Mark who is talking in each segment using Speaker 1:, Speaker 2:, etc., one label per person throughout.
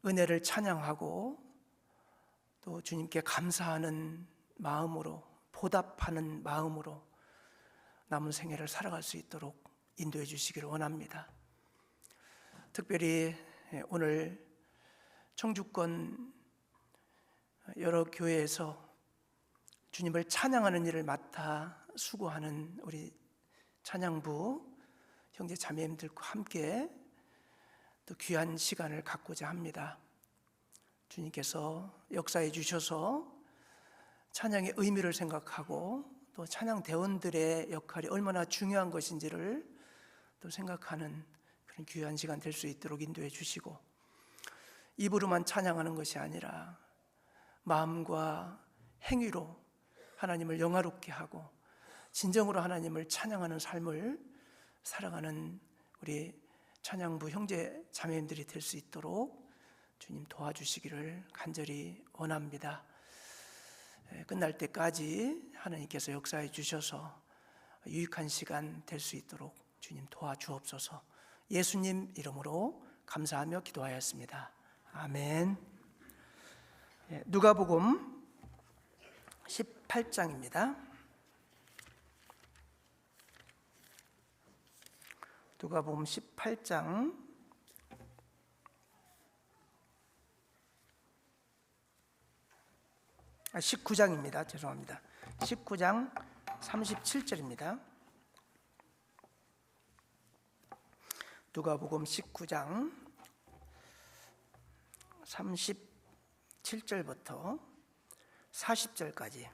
Speaker 1: 은혜를 찬양하고 또 주님께 감사하는 마음으로, 보답하는 마음으로 남은 생애를 살아갈 수 있도록 인도해 주시기를 원합니다. 특별히 오늘 청주권 여러 교회에서 주님을 찬양하는 일을 맡아 수고하는 우리 찬양부 형제 자매님들과 함께 또 귀한 시간을 갖고자 합니다. 주님께서 역사해 주셔서 찬양의 의미를 생각하고 또 찬양 대원들의 역할이 얼마나 중요한 것인지를 또 생각하는 그런 귀한 시간 될 수 있도록 인도해 주시고, 입으로만 찬양하는 것이 아니라 마음과 행위로 하나님을 영화롭게 하고 진정으로 하나님을 찬양하는 삶을 살아가는 우리 찬양부 형제 자매님들이 될 수 있도록 주님 도와주시기를 간절히 원합니다. 끝날 때까지 하나님께서 역사해 주셔서 유익한 시간 될 수 있도록 주님 도와주옵소서. 예수님 이름으로 감사하며 기도하였습니다. 아멘. 누가복음 18장입니다. 누가복음 18장 19장입니다. 죄송합니다. 19장 37절입니다. 누가복음 19장 37절부터 40절까지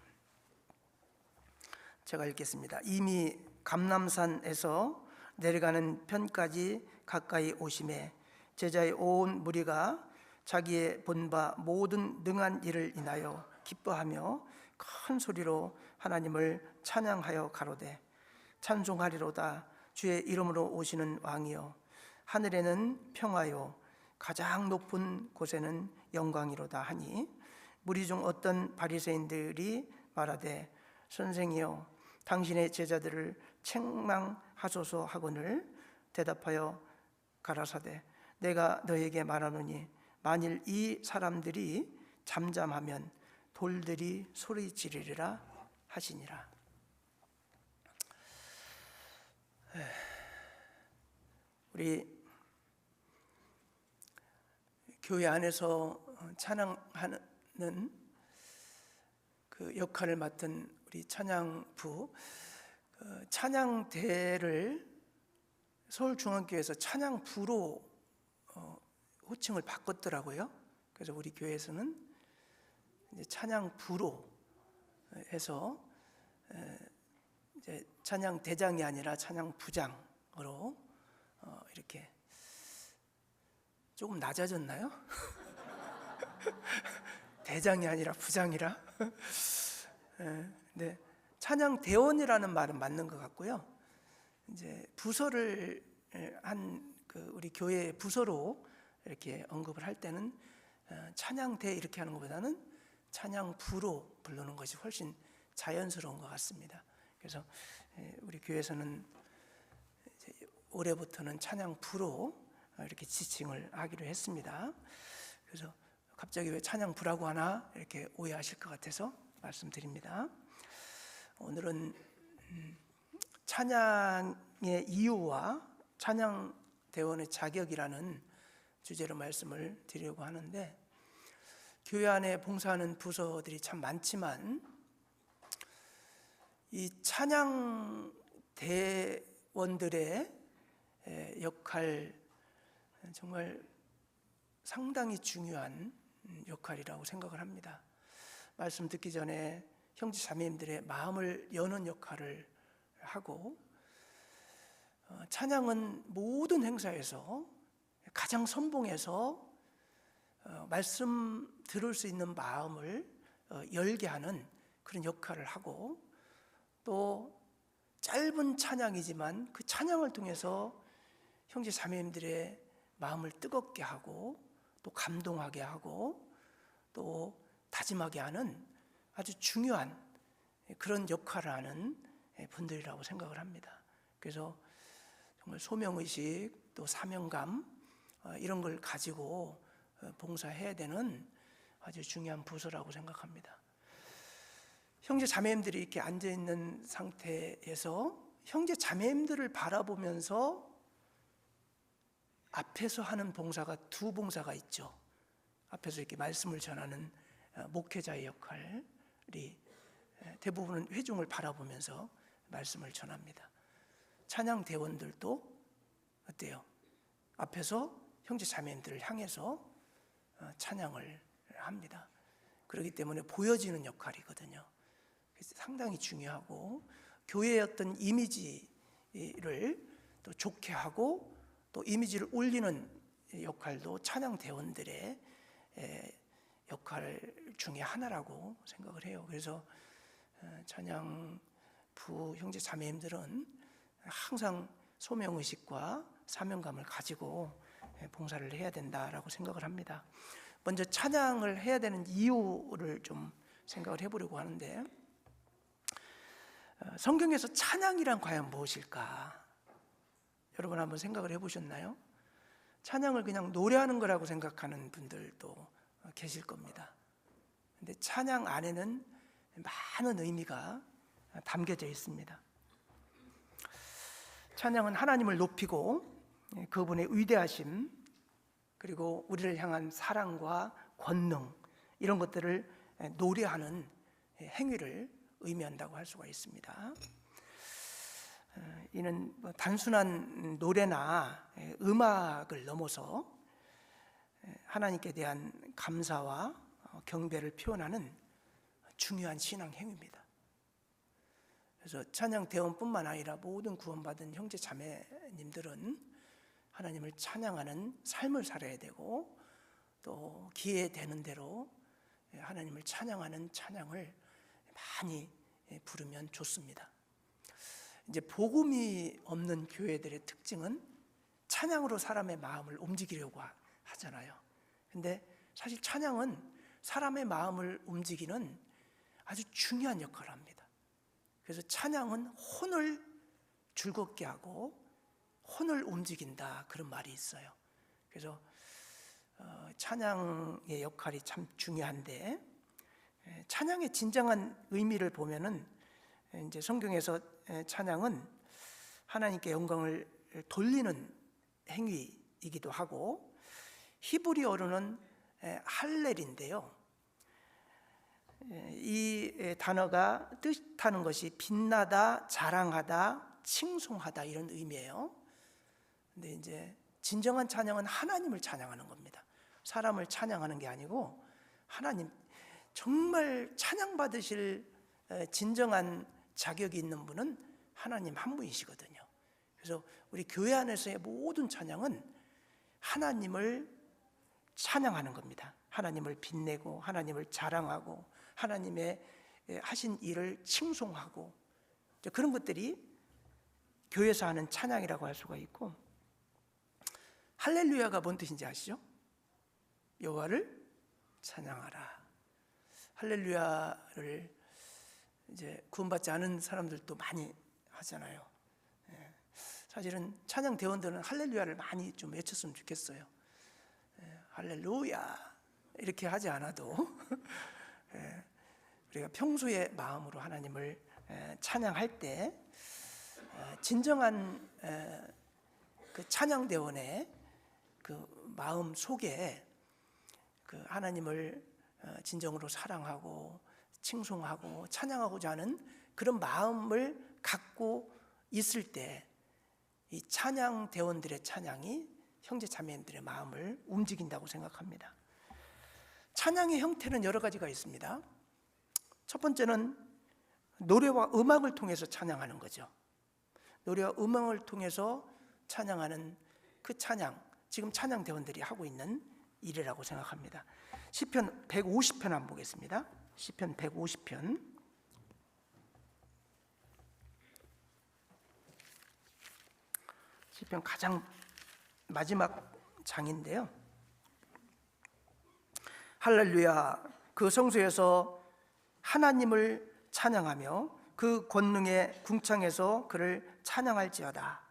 Speaker 1: 제가 읽겠습니다. 이미 감람산에서 내려가는 편까지 가까이 오심에 제자의 온 무리가 자기의 본 바 모든 능한 일을 인하여 기뻐하며 큰 소리로 하나님을 찬양하여 가로되, 찬송하리로다 주의 이름으로 오시는 왕이여, 하늘에는 평화요 가장 높은 곳에는 영광이로다 하니, 무리 중 어떤 바리새인들이 말하되 선생이여 당신의 제자들을 책망하소서 하거늘 대답하여 가라사대, 내가 너에게 말하노니 만일 이 사람들이 잠잠하면 돌들이 소리 지르리라 하시니라. 우리 교회 안에서 찬양하는 그 역할을 맡은 우리 찬양부, 찬양대를 서울중앙교회에서 찬양부로 호칭을 바꿨더라고요. 그래서 우리 교회에서는 이제 찬양부로 해서 이제 찬양대장이 아니라 찬양부장으로 이렇게 조금 낮아졌나요? 대장이 아니라 부장이라. 네, 찬양대원이라는 말은 맞는 것 같고요. 이제 부서를 한 그 우리 교회 부서로 이렇게 언급을 할 때는 찬양대 이렇게 하는 것보다는 찬양부로 부르는 것이 훨씬 자연스러운 것 같습니다. 그래서 우리 교회에서는 이제 올해부터는 찬양부로 이렇게 지칭을 하기로 했습니다. 그래서 갑자기 왜 찬양부라고 하나 이렇게 오해하실 것 같아서 말씀드립니다. 오늘은 찬양의 이유와 찬양대원의 자격이라는 주제로 말씀을 드리려고 하는데, 교회 안에 봉사하는 부서들이 참 많지만 이 찬양대원들의 역할, 정말 상당히 중요한 역할이라고 생각을 합니다. 말씀 듣기 전에 형제 자매님들의 마음을 여는 역할을 하고, 찬양은 모든 행사에서 가장 선봉해서 말씀 들을 수 있는 마음을 열게 하는 그런 역할을 하고, 또 짧은 찬양이지만 그 찬양을 통해서 형제 자매님들의 마음을 뜨겁게 하고 또 감동하게 하고 또 다짐하게 하는 아주 중요한 그런 역할을 하는 분들이라고 생각을 합니다. 그래서 정말 소명의식 또 사명감 이런 걸 가지고 봉사해야 되는 아주 중요한 부서라고 생각합니다. 형제 자매님들이 이렇게 앉아 있는 상태에서 형제 자매님들을 바라보면서 앞에서 하는 봉사가 두 봉사가 있죠. 앞에서 이렇게 말씀을 전하는 목회자의 역할이 대부분은 회중을 바라보면서 말씀을 전합니다. 찬양 대원들도 어때요? 앞에서 형제 자매님들을 향해서 찬양을 합니다. 그렇기 때문에 보여지는 역할이거든요. 그래서 상당히 중요하고 교회의 어떤 이미지를 또 좋게 하고 또 이미지를 올리는 역할도 찬양 대원들의 역할 중에 하나라고 생각을 해요. 그래서 찬양부 형제 자매님들은 항상 소명의식과 사명감을 가지고 봉사를 해야 된다라고 생각을 합니다. 먼저 찬양을 해야 되는 이유를 좀 생각을 해보려고 하는데, 성경에서 찬양이란 과연 무엇일까? 여러분 한번 생각을 해보셨나요? 찬양을 그냥 노래하는 거라고 생각하는 분들도 계실 겁니다. 근데 찬양 안에는 많은 의미가 담겨져 있습니다. 찬양은 하나님을 높이고 그분의 위대하심, 그리고 우리를 향한 사랑과 권능, 이런 것들을 노래하는 행위를 의미한다고 할 수가 있습니다. 이는 단순한 노래나 음악을 넘어서 하나님께 대한 감사와 경배를 표현하는 중요한 신앙 행위입니다. 그래서 찬양 대원뿐만 아니라 모든 구원받은 형제 자매님들은 하나님을 찬양하는 삶을 살아야 되고, 또 기회 되는 대로 하나님을 찬양하는 찬양을 많이 부르면 좋습니다. 이제 복음이 없는 교회들의 특징은 찬양으로 사람의 마음을 움직이려고 하잖아요. 근데 사실 찬양은 사람의 마음을 움직이는 아주 중요한 역할을 합니다. 그래서 찬양은 혼을 즐겁게 하고 혼을 움직인다, 그런 말이 있어요. 그래서 찬양의 역할이 참 중요한데, 찬양의 진정한 의미를 보면은 이제 성경에서 찬양은 하나님께 영광을 돌리는 행위이기도 하고, 히브리어로는 할렐인데요, 이 단어가 뜻하는 것이 빛나다, 자랑하다, 칭송하다, 이런 의미예요. 근데 이제 진정한 찬양은 하나님을 찬양하는 겁니다. 사람을 찬양하는 게 아니고 하나님, 정말 찬양받으실 진정한 자격이 있는 분은 하나님 한 분이시거든요. 그래서 우리 교회 안에서의 모든 찬양은 하나님을 찬양하는 겁니다. 하나님을 빛내고 하나님을 자랑하고 하나님의 하신 일을 칭송하고, 그런 것들이 교회에서 하는 찬양이라고 할 수가 있고, 할렐루야가 뭔 뜻인지 아시죠? 여호와를 찬양하라. 할렐루야를 이제 구원받지 않은 사람들도 많이 하잖아요. 사실은 찬양 대원들은 할렐루야를 많이 좀 외쳤으면 좋겠어요. 할렐루야 이렇게 하지 않아도 우리가 평소에 마음으로 하나님을 찬양할 때 진정한 그 찬양 대원의 그 마음 속에 그 하나님을 진정으로 사랑하고 칭송하고 찬양하고자 하는 그런 마음을 갖고 있을 때 이 찬양 대원들의 찬양이 형제 자매들의 마음을 움직인다고 생각합니다. 찬양의 형태는 여러 가지가 있습니다. 첫 번째는 노래와 음악을 통해서 찬양하는 거죠. 노래와 음악을 통해서 찬양하는 그 찬양, 지금 찬양 대원들이 하고 있는 일이라고 생각합니다. 시편 150편 한번 보겠습니다. 시편 150편. 시편 가장 마지막 장인데요. 할렐루야, 그 성소에서 하나님을 찬양하며 그 권능의 궁창에서 그를 찬양할지어다.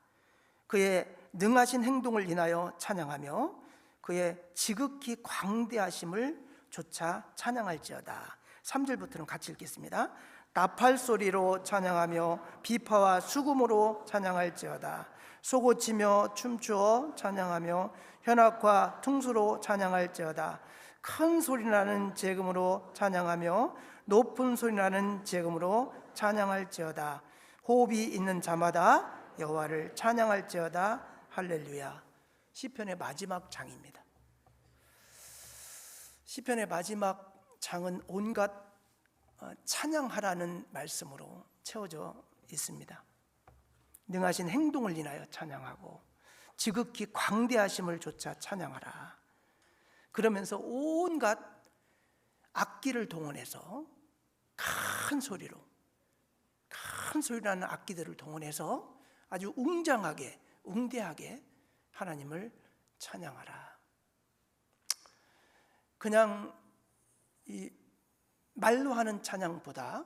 Speaker 1: 그의 능하신 행동을 인하여 찬양하며 그의 지극히 광대하심을 조차 찬양할지어다. 3절부터는 같이 읽겠습니다. 나팔 소리로 찬양하며 비파와 수금으로 찬양할지어다. 소고치며 춤추어 찬양하며 현악과 퉁수로 찬양할지어다. 큰 소리나는 제금으로 찬양하며 높은 소리나는 제금으로 찬양할지어다. 호흡이 있는 자마다 여호와를 찬양할지어다. 할렐루야. 시편의 마지막 장입니다. 시편의 마지막 장은 온갖 찬양하라는 말씀으로 채워져 있습니다. 능하신 행동을 인하여 찬양하고 지극히 광대하심을 조차 찬양하라. 그러면서 온갖 악기를 동원해서 큰 소리로, 큰 소리라는 악기들을 동원해서 아주 웅장하게, 웅대하게 하나님을 찬양하라. 그냥 이 말로 하는 찬양보다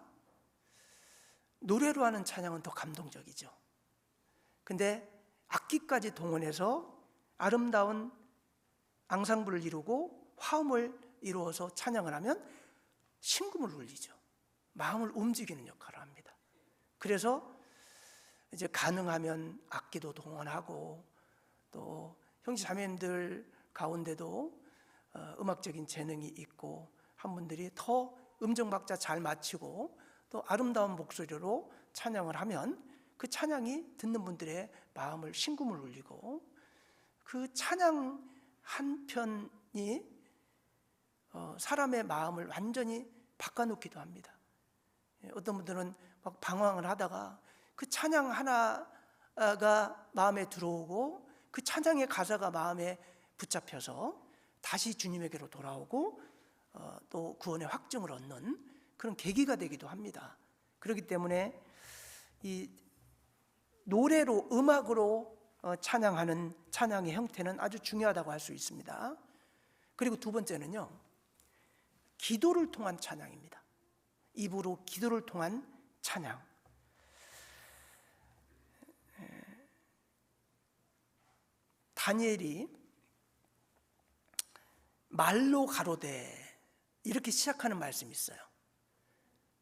Speaker 1: 노래로 하는 찬양은 더 감동적이죠. 근데 악기까지 동원해서 아름다운 앙상블을 이루고 화음을 이루어서 찬양을 하면 심금을 울리죠. 마음을 움직이는 역할을 합니다. 그래서 이제 가능하면 악기도 동원하고 또 형제 자매님들 가운데도 음악적인 재능이 있고 한 분들이 더 음정 박자 잘 맞추고 또 아름다운 목소리로 찬양을 하면 그 찬양이 듣는 분들의 마음을 심금을 울리고 그 찬양 한 편이 사람의 마음을 완전히 바꿔놓기도 합니다. 어떤 분들은 막 방황을 하다가 그 찬양 하나가 마음에 들어오고 그 찬양의 가사가 마음에 붙잡혀서 다시 주님에게로 돌아오고 또 구원의 확증을 얻는 그런 계기가 되기도 합니다. 그렇기 때문에 이 노래로, 음악으로 찬양하는 찬양의 형태는 아주 중요하다고 할 수 있습니다. 그리고 두 번째는요, 기도를 통한 찬양입니다. 입으로 기도를 통한 찬양. 다니엘이 말로 가로되 이렇게 시작하는 말씀이 있어요.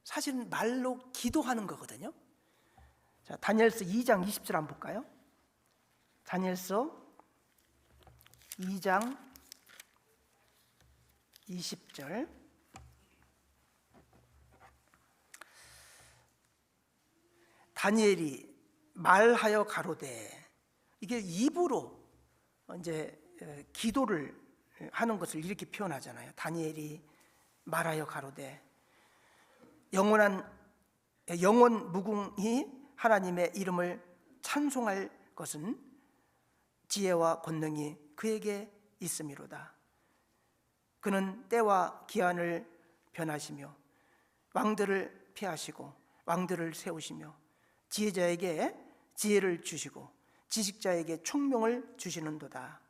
Speaker 1: 사실은 말로 기도하는 거거든요. 자, 다니엘서 2장 20절 한번 볼까요? 다니엘서 2장 20절. 다니엘이 말하여 가로되, 이게 입으로 이제 기도를 하는 것을 이렇게 표현하잖아요. 다니엘이 말하여 가로되, 영원 무궁히 하나님의 이름을 찬송할 것은 지혜와 권능이 그에게 있음이로다. 그는 때와 기한을 변하시며 왕들을 폐하시고 왕들을 세우시며 지혜자에게 지혜를 주시고 지식자에게 총명을 주시는도다.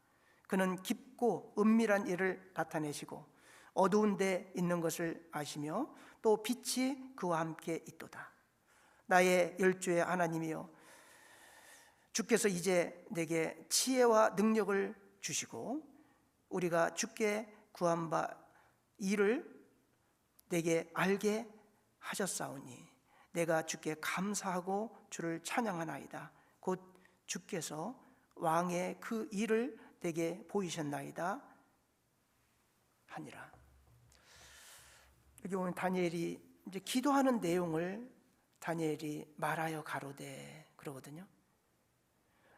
Speaker 1: 그는 깊고 은밀한 일을 나타내시고 어두운 데 있는 것을 아시며 또 빛이 그와 함께 있도다. 나의 열조의 하나님이여, 주께서 이제 내게 지혜와 능력을 주시고 우리가 주께 구한 바 이를 내게 알게 하셨사오니 내가 주께 감사하고 주를 찬양하나이다. 곧 주께서 왕의 그 일을 내게 보이셨나이다 하니라. 여기 보면 다니엘이 이제 기도하는 내용을 다니엘이 말하여 가로되 그러거든요.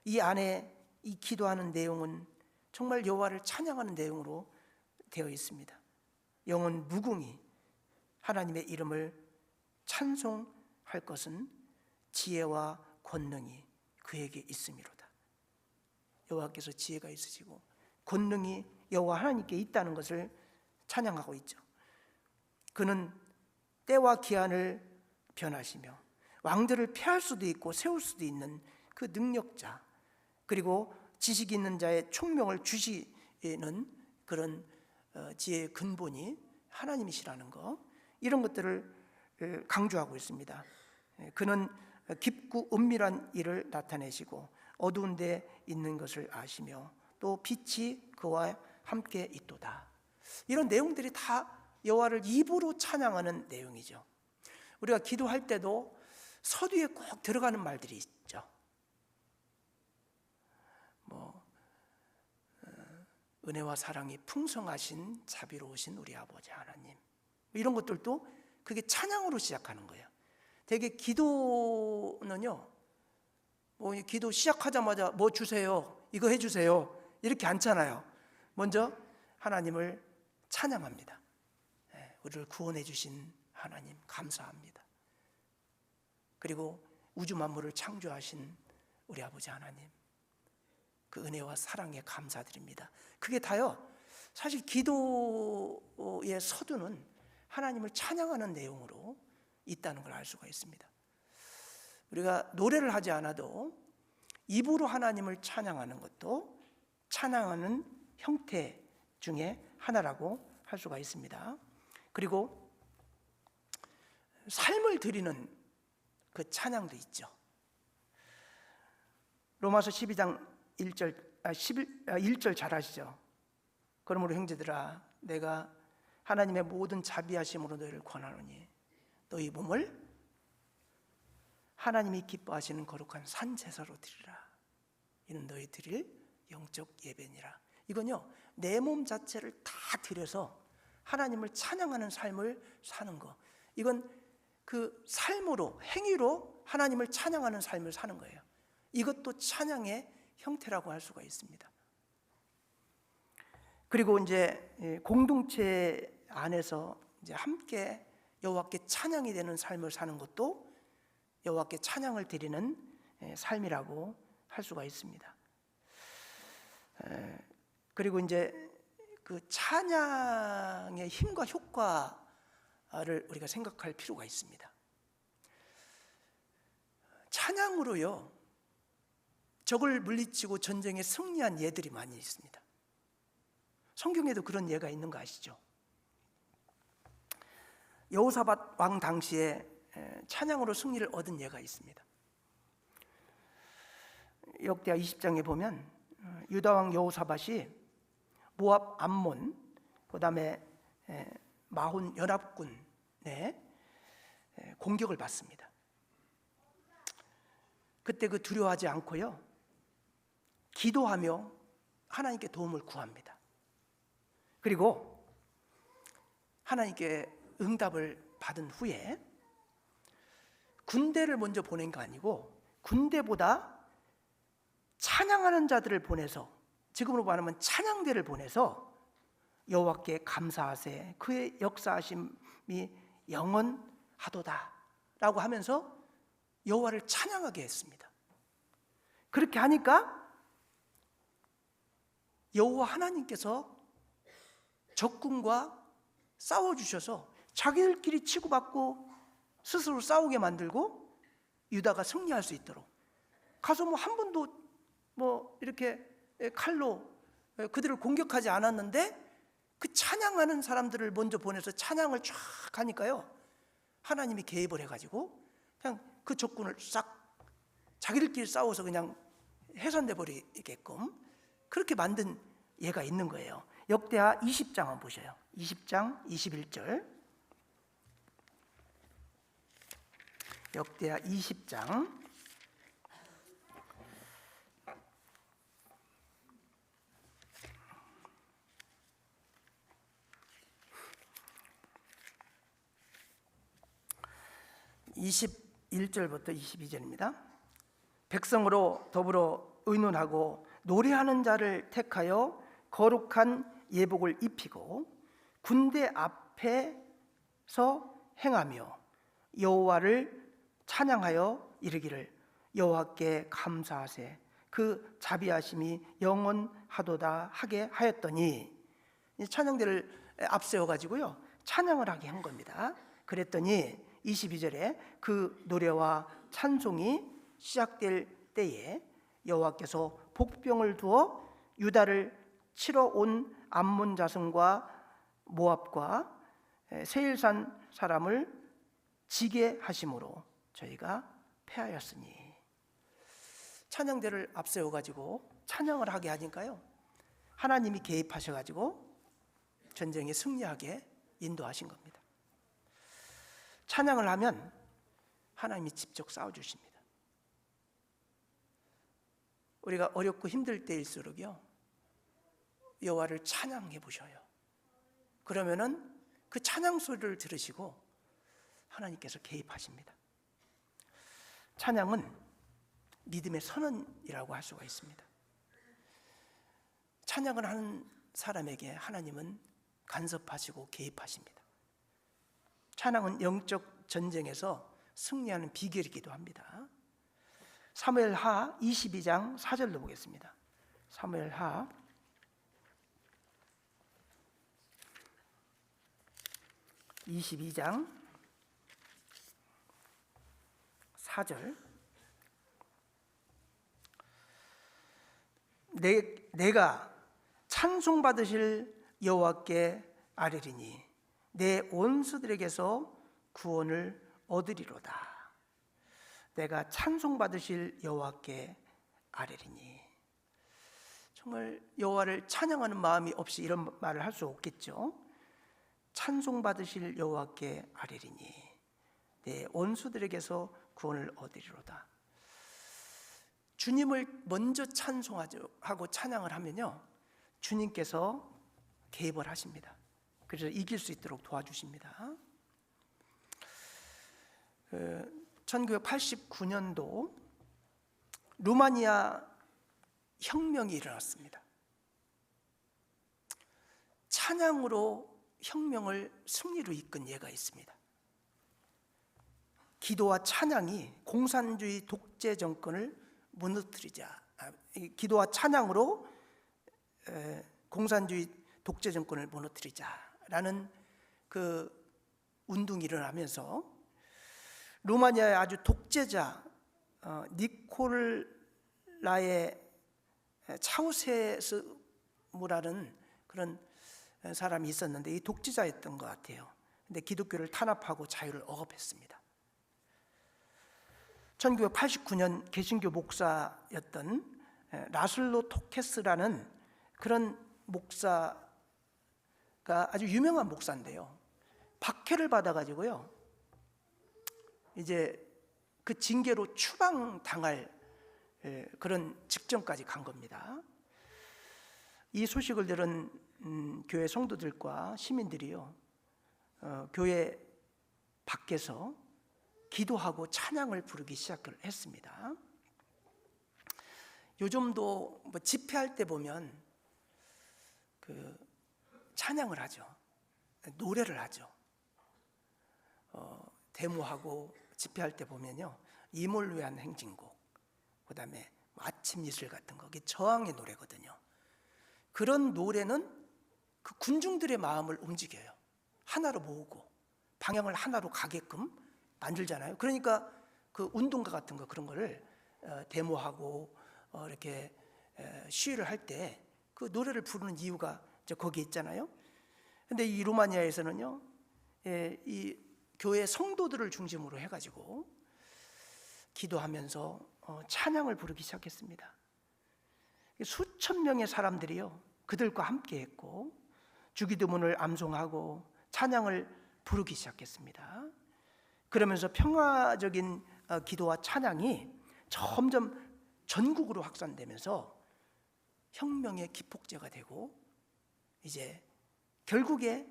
Speaker 1: 이 안에 이 기도하는 내용은 정말 여호와를 찬양하는 내용으로 되어 있습니다. 영원 무궁히 하나님의 이름을 찬송할 것은 지혜와 권능이 그에게 있음이로다. 여호와께서 지혜가 있으시고 권능이 여호와 하나님께 있다는 것을 찬양하고 있죠. 그는 때와 기한을 변하시며 왕들을 폐할 수도 있고 세울 수도 있는 그 능력자, 그리고 지식 있는 자의 총명을 주시는 그런 지혜의 근본이 하나님이시라는 것, 이런 것들을 강조하고 있습니다. 그는 깊고 은밀한 일을 나타내시고 어두운 데 있는 것을 아시며 또 빛이 그와 함께 있도다. 이런 내용들이 다 여호와를 입으로 찬양하는 내용이죠. 우리가 기도할 때도 서두에 꼭 들어가는 말들이 있죠. 은혜와 사랑이 풍성하신 자비로우신 우리 아버지 하나님, 이런 것들도 그게 찬양으로 시작하는 거예요. 되게 기도는요, 기도 시작하자마자 뭐 주세요, 이거 해주세요, 이렇게 않잖아요. 먼저 하나님을 찬양합니다. 우리를 구원해 주신 하나님 감사합니다. 그리고 우주 만물을 창조하신 우리 아버지 하나님, 그 은혜와 사랑에 감사드립니다. 그게 다요, 사실 기도의 서두는 하나님을 찬양하는 내용으로 있다는 걸 알 수가 있습니다. 우리가 노래를 하지 않아도 입으로 하나님을 찬양하는 것도 찬양하는 형태 중에 하나라고 할 수가 있습니다. 그리고 삶을 드리는 그 찬양도 있죠. 로마서 12장 1절 잘 아시죠? 그러므로 형제들아, 내가 하나님의 모든 자비하심으로 너희를 권하노니 너희 몸을 하나님이 기뻐하시는 거룩한 산 제사로 드리라. 이는 너희 드릴 영적 예배니라. 이건요, 내 몸 자체를 다 드려서 하나님을 찬양하는 삶을 사는 거. 이건 그 삶으로, 행위로 하나님을 찬양하는 삶을 사는 거예요. 이것도 찬양의 형태라고 할 수가 있습니다. 그리고 이제 공동체 안에서 이제 함께 여호와께 찬양이 되는 삶을 사는 것도 여호와께 찬양을 드리는 삶이라고 할 수가 있습니다. 그리고 이제 그 찬양의 힘과 효과를 우리가 생각할 필요가 있습니다. 찬양으로요, 적을 물리치고 전쟁에 승리한 예들이 많이 있습니다. 성경에도 그런 예가 있는 거 아시죠? 여호사밧 왕 당시에 찬양으로 승리를 얻은 예가 있습니다. 역대하 20장에 보면 유다 왕 여호사밧이 모압 암몬, 그 다음에 마혼 연합군의 공격을 받습니다. 그때 그 두려워하지 않고요, 기도하며 하나님께 도움을 구합니다. 그리고 하나님께 응답을 받은 후에 군대를 먼저 보낸 거 아니고 군대보다 찬양하는 자들을 보내서, 지금으로 말하면 찬양대를 보내서 여호와께 감사하세 그의 역사하심이 영원하도다 라고 하면서 여호와를 찬양하게 했습니다. 그렇게 하니까 여호와 하나님께서 적군과 싸워주셔서 자기들끼리 치고받고 스스로 싸우게 만들고 유다가 승리할 수 있도록, 가서 한 번도 이렇게 칼로 그들을 공격하지 않았는데 그 찬양하는 사람들을 먼저 보내서 찬양을 쫙 하니까요, 하나님이 개입을 해가지고 그냥 그 적군을 싹 자기들끼리 싸워서 그냥 해산돼 버리게끔 그렇게 만든 예가 있는 거예요. 역대하 20장 한번 보셔요. 20장 21절. 역대하 20장 21절부터 22절입니다. 백성으로 더불어 의논하고 노래하는 자를 택하여 거룩한 예복을 입히고 군대 앞에서 행하며 여호와를 찬양하여 이르기를 여호와께 감사하세 그 자비하심이 영원하도다 하게 하였더니, 찬양대를 앞세워 가지고요 찬양을 하게 한 겁니다. 그랬더니 22절에 그 노래와 찬송이 시작될 때에 여호와께서 복병을 두어 유다를 치러 온 암몬 자손과 모압과 세일산 사람을 지게 하심으로 저희가 패하였으니, 찬양대를 앞세워 가지고 찬양을 하게 하니까요, 하나님이 개입하셔가지고 전쟁에 승리하게 인도하신 겁니다. 찬양을 하면 하나님이 직접 싸워주십니다. 우리가 어렵고 힘들 때일수록요, 여호와를 찬양해 보셔요. 그러면은 그 찬양 소리를 들으시고 하나님께서 개입하십니다. 찬양은 믿음의 선언이라고 할 수가 있습니다. 찬양을 하는 사람에게 하나님은 간섭하시고 개입하십니다. 찬양은 영적 전쟁에서 승리하는 비결이기도 합니다. 사무엘하 22장 4절로 보겠습니다. 사무엘하 22장 4절. 내가 찬송받으실 여호와께 아뢰리니 내 원수들에게서 구원을 얻으리로다. 내가 찬송받으실 여호와께 아뢰리니. 정말 여호와를 찬양하는 마음이 없이 이런 말을 할 수 없겠죠. 찬송받으실 여호와께 아뢰리니 내 원수들에게서 구원을 얻으리로다. 주님을 먼저 찬송하고 찬양을 하면요, 주님께서 개입을 하십니다. 그래서 이길 수 있도록 도와주십니다. 1989년도 루마니아 혁명이 일어났습니다. 찬양으로 혁명을 승리로 이끈 예가 있습니다. 기도와 찬양이 공산주의 독재 정권을 무너뜨리자, 기도와 찬양으로 공산주의 독재 정권을 무너뜨리자라는 그 운동이 일어나면서 루마니아의 아주 독재자 니콜라의 차우세스무라는 그런 사람이 있었는데 이 독재자였던 것 같아요. 근데 기독교를 탄압하고 자유를 억압했습니다. 1989년 개신교 목사였던 라슬로 토케스라는 그런 목사가 아주 유명한 목사인데요, 박해를 받아가지고요, 이제 그 징계로 추방당할 그런 직전까지 간 겁니다. 이 소식을 들은 교회 성도들과 시민들이요, 교회 밖에서 기도하고 찬양을 부르기 시작했습니다. 요즘도 뭐 집회할 때 보면 그 찬양을 하죠. 노래를 하죠. 데모하고 집회할 때 보면요, 이몰 위한 행진곡, 그다음에 아침 이슬 같은 거, 이게 저항의 노래거든요. 그런 노래는 그 군중들의 마음을 움직여요. 하나로 모으고 방향을 하나로 가게끔 만들잖아요. 그러니까 그 운동가 같은 거, 그런 거를 데모하고 이렇게 시위를 할 때 그 노래를 부르는 이유가 이제 거기에 있잖아요. 근데 이 루마니아에서는요, 이 교회 성도들을 중심으로 해가지고 기도하면서 찬양을 부르기 시작했습니다. 수천 명의 사람들이요, 그들과 함께 했고 주기도문을 암송하고 찬양을 부르기 시작했습니다. 그러면서 평화적인 기도와 찬양이 점점 전국으로 확산되면서 혁명의 기폭제가 되고 이제 결국에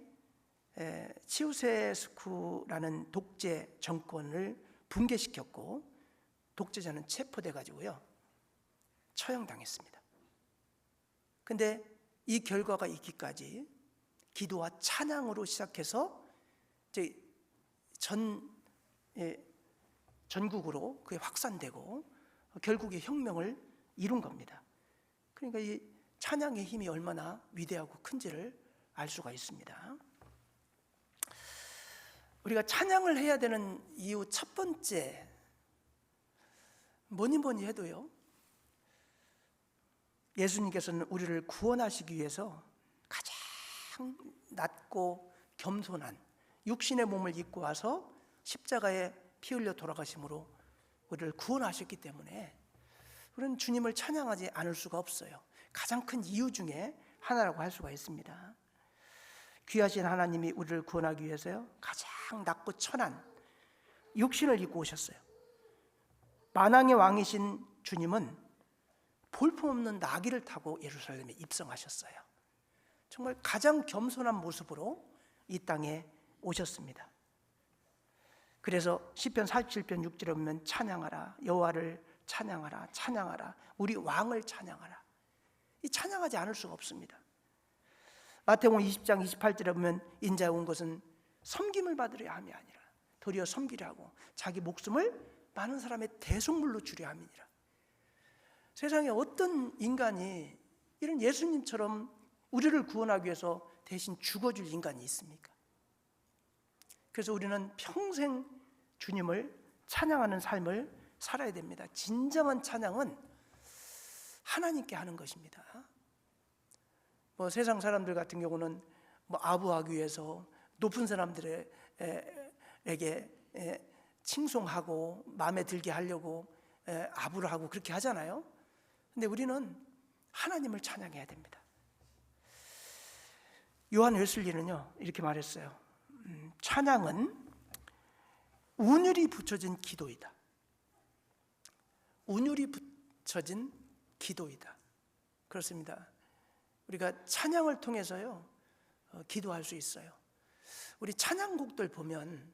Speaker 1: 치우세스쿠라는 독재 정권을 붕괴시켰고 독재자는 체포돼 가지고요, 처형당했습니다. 근데 이 결과가 있기까지 기도와 찬양으로 시작해서 이제 전국으로 그게 확산되고 결국에 혁명을 이룬 겁니다. 그러니까 이 찬양의 힘이 얼마나 위대하고 큰지를 알 수가 있습니다. 우리가 찬양을 해야 되는 이유 첫 번째, 뭐니 해도요, 예수님께서는 우리를 구원하시기 위해서 가장 낮고 겸손한 육신의 몸을 입고 와서 십자가에 피 흘려 돌아가심으로 우리를 구원하셨기 때문에 우리는 주님을 찬양하지 않을 수가 없어요. 가장 큰 이유 중에 하나라고 할 수가 있습니다. 귀하신 하나님이 우리를 구원하기 위해서요, 가장 낮고 천한 육신을 입고 오셨어요. 만왕의 왕이신 주님은 볼품없는 나귀를 타고 예루살렘에 입성하셨어요. 정말 가장 겸손한 모습으로 이 땅에 오셨습니다. 그래서 시편 47편 6절에 보면 찬양하라, 여호와를 찬양하라, 찬양하라, 우리 왕을 찬양하라. 이 찬양하지 않을 수가 없습니다. 마태복음 20장 28절에 보면 인자에 온 것은 섬김을 받으려 함이 아니라 도리어 섬기려 하고 자기 목숨을 많은 사람의 대속물로 주려 함이니라. 세상에 어떤 인간이 이런 예수님처럼 우리를 구원하기 위해서 대신 죽어줄 인간이 있습니까? 그래서 우리는 평생 주님을 찬양하는 삶을 살아야 됩니다. 진정한 찬양은 하나님께 하는 것입니다. 세상 사람들 같은 경우는 아부하기 위해서 높은 사람들에게 칭송하고 마음에 들게 하려고 아부를 하고 그렇게 하잖아요. 근데 우리는 하나님을 찬양해야 됩니다. 요한 웨슬리는요 이렇게 말했어요. 찬양은 운율이 붙여진 기도이다. 운율이 붙여진 기도이다. 그렇습니다. 우리가 찬양을 통해서요 기도할 수 있어요. 우리 찬양곡들 보면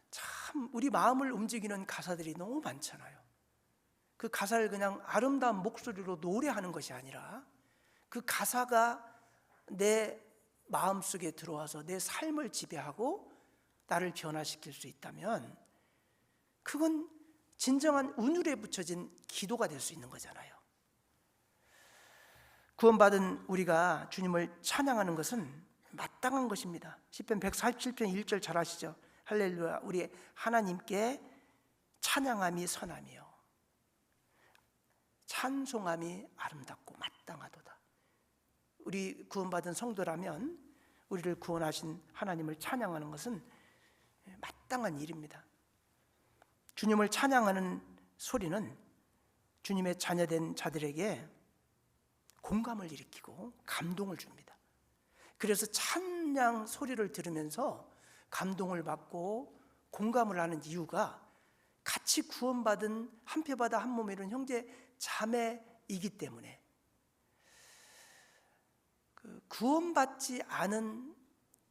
Speaker 1: 참 우리 마음을 움직이는 가사들이 너무 많잖아요. 그 가사를 그냥 아름다운 목소리로 노래하는 것이 아니라 그 가사가 내 마음속에 들어와서 내 삶을 지배하고 나를 변화시킬 수 있다면 그건 진정한 운율에 붙여진 기도가 될 수 있는 거잖아요. 구원받은 우리가 주님을 찬양하는 것은 마땅한 것입니다. 시편 147편 1절 잘 아시죠? 할렐루야, 우리 하나님께 찬양함이 선함이요 찬송함이 아름답고 마땅하도다. 우리 구원받은 성도라면 우리를 구원하신 하나님을 찬양하는 것은 마땅한 일입니다. 주님을 찬양하는 소리는 주님의 자녀된 자들에게 공감을 일으키고 감동을 줍니다. 그래서 찬양 소리를 들으면서 감동을 받고 공감을 하는 이유가 같이 구원받은 한표바다 한 몸에 이룬 형제 자매이기 때문에 구원받지 않은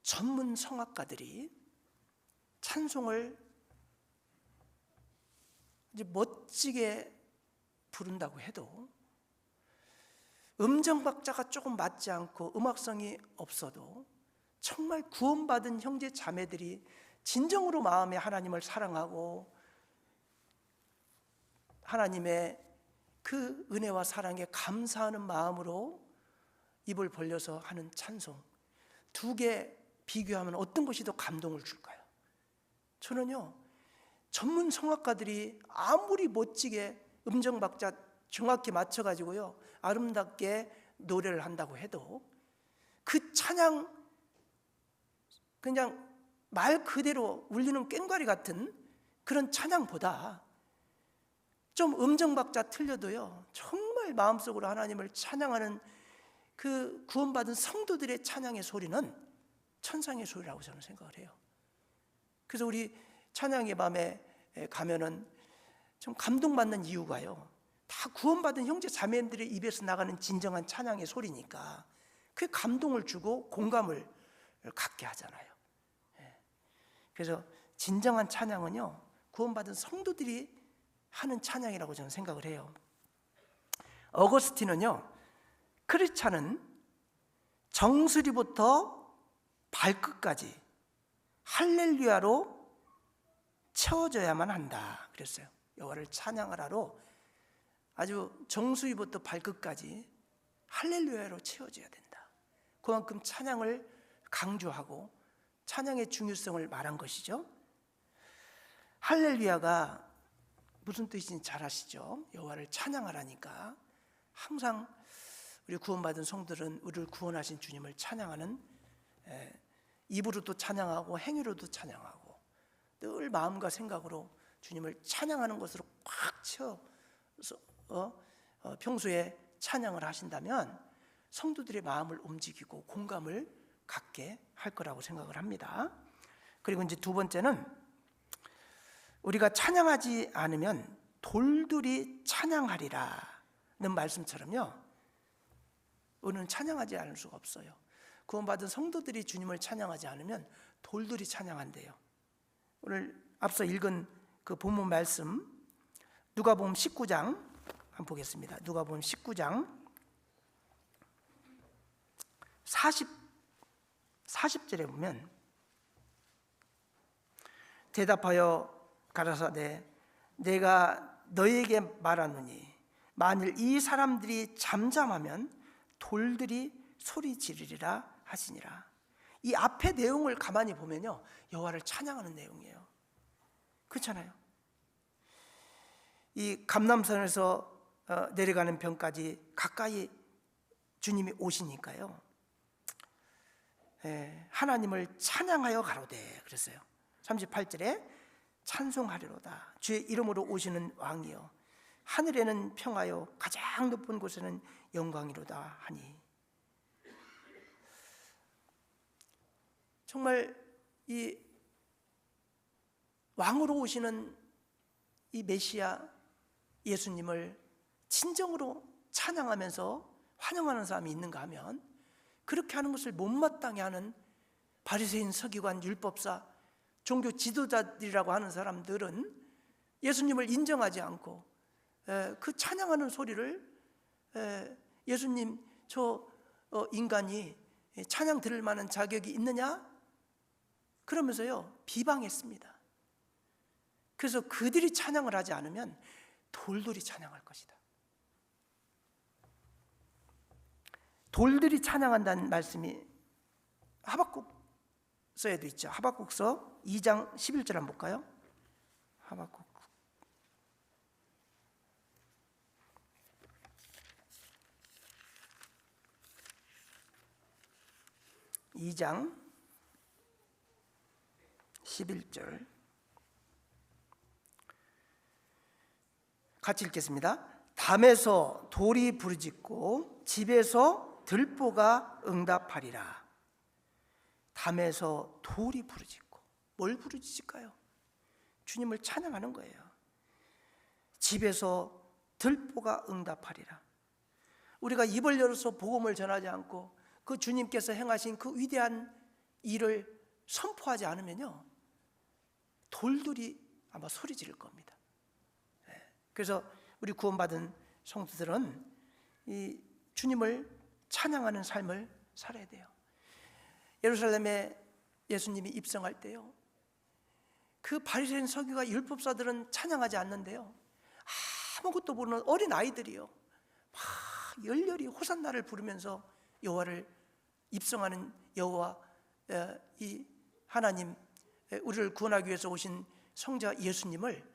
Speaker 1: 전문 성악가들이 찬송을 이제 멋지게 부른다고 해도 음정 박자가 조금 맞지 않고 음악성이 없어도 정말 구원받은 형제 자매들이 진정으로 마음에 하나님을 사랑하고 하나님의 그 은혜와 사랑에 감사하는 마음으로 입을 벌려서 하는 찬송, 두 개 비교하면 어떤 것이 더 감동을 줄까요? 저는요 전문 성악가들이 아무리 멋지게 음정 박자 정확히 맞춰가지고요 아름답게 노래를 한다고 해도 그 찬양 그냥 말 그대로 울리는 꽹과리 같은 그런 찬양보다 좀 음정 박자 틀려도요 정말 마음속으로 하나님을 찬양하는 그 구원받은 성도들의 찬양의 소리는 천상의 소리라고 저는 생각을 해요. 그래서 우리 찬양의 밤에 가면은 좀 감동받는 이유가요 다 구원받은 형제 자매들의 입에서 나가는 진정한 찬양의 소리니까 그게 감동을 주고 공감을 갖게 하잖아요. 그래서 진정한 찬양은요 구원받은 성도들이 하는 찬양이라고 저는 생각을 해요. 어거스틴은요 크리스찬은 정수리부터 발끝까지 할렐루야로 채워져야만 한다 그랬어요. 여호와를 찬양하라로 아주 정수리부터 발끝까지 할렐루야로 채워져야 된다. 그만큼 찬양을 강조하고 찬양의 중요성을 말한 것이죠. 할렐루야가 무슨 뜻인지 잘 아시죠? 여호와를 찬양하라니까 항상 우리 구원받은 성들은 우리를 구원하신 주님을 찬양하는 입으로도 찬양하고 행위로도 찬양하고 늘 마음과 생각으로 주님을 찬양하는 것으로 꽉 채워서 평소에 찬양을 하신다면 성도들의 마음을 움직이고 공감을 갖게 할 거라고 생각을 합니다. 그리고 이제 두 번째는 우리가 찬양하지 않으면 돌들이 찬양하리라는 말씀처럼요, 우리는 찬양하지 않을 수가 없어요. 구원받은 성도들이 주님을 찬양하지 않으면 돌들이 찬양한대요. 오늘 앞서 읽은 그 본문 말씀 누가복음 19장 한번 보겠습니다. 누가복음 19장 40절에 보면 대답하여 가라사대 내가 너희에게 말하노니 만일 이 사람들이 잠잠하면 돌들이 소리 지르리라 하시니라. 이 앞의 내용을 가만히 보면요, 여호와를 찬양하는 내용이에요. 그렇잖아요. 이 감람산에서 내려가는 병까지 가까이 주님이 오시니까요, 하나님을 찬양하여 가로되 그랬어요. 38절에 찬송하리로다. 주의 이름으로 오시는 왕이여 하늘에는 평화요 가장 높은 곳에는 영광이로다 하니. 정말 이 왕으로 오시는 이 메시아 예수님을 진정으로 찬양하면서 환영하는 사람이 있는가 하면, 그렇게 하는 것을 못마땅해 하는 바리새인, 서기관, 율법사, 종교 지도자들이라고 하는 사람들은 예수님을 인정하지 않고 그 찬양하는 소리를 예수님 저 인간이 찬양 들을 만한 자격이 있느냐? 그러면서요 비방했습니다. 그래서 그들이 찬양을 하지 않으면 돌들이 찬양할 것이다. 돌들이 찬양한다는 말씀이 하박국서에도 있죠. 하박국서 2장 11절 한번 볼까요? 하박국 2장 11절 같이 읽겠습니다. 담에서 돌이 부르짖고 집에서 들보가 응답하리라. 담에서 돌이 부르짖고, 뭘 부르짖을까요? 주님을 찬양하는 거예요. 집에서 들보가 응답하리라. 우리가 입을 열어서 복음을 전하지 않고 그 주님께서 행하신 그 위대한 일을 선포하지 않으면요 돌들이 아마 소리 지를 겁니다. 그래서 우리 구원받은 성도들은 이 주님을 찬양하는 삶을 살아야 돼요. 예루살렘에 예수님이 입성할 때요, 그 바리새인, 서기관, 율법사들은 찬양하지 않는데요, 아무것도 모르는 어린 아이들이요 막 열렬히 호산나를 부르면서 여호와를 입성하는 여호와, 이 하나님, 우리를 구원하기 위해서 오신 성자 예수님을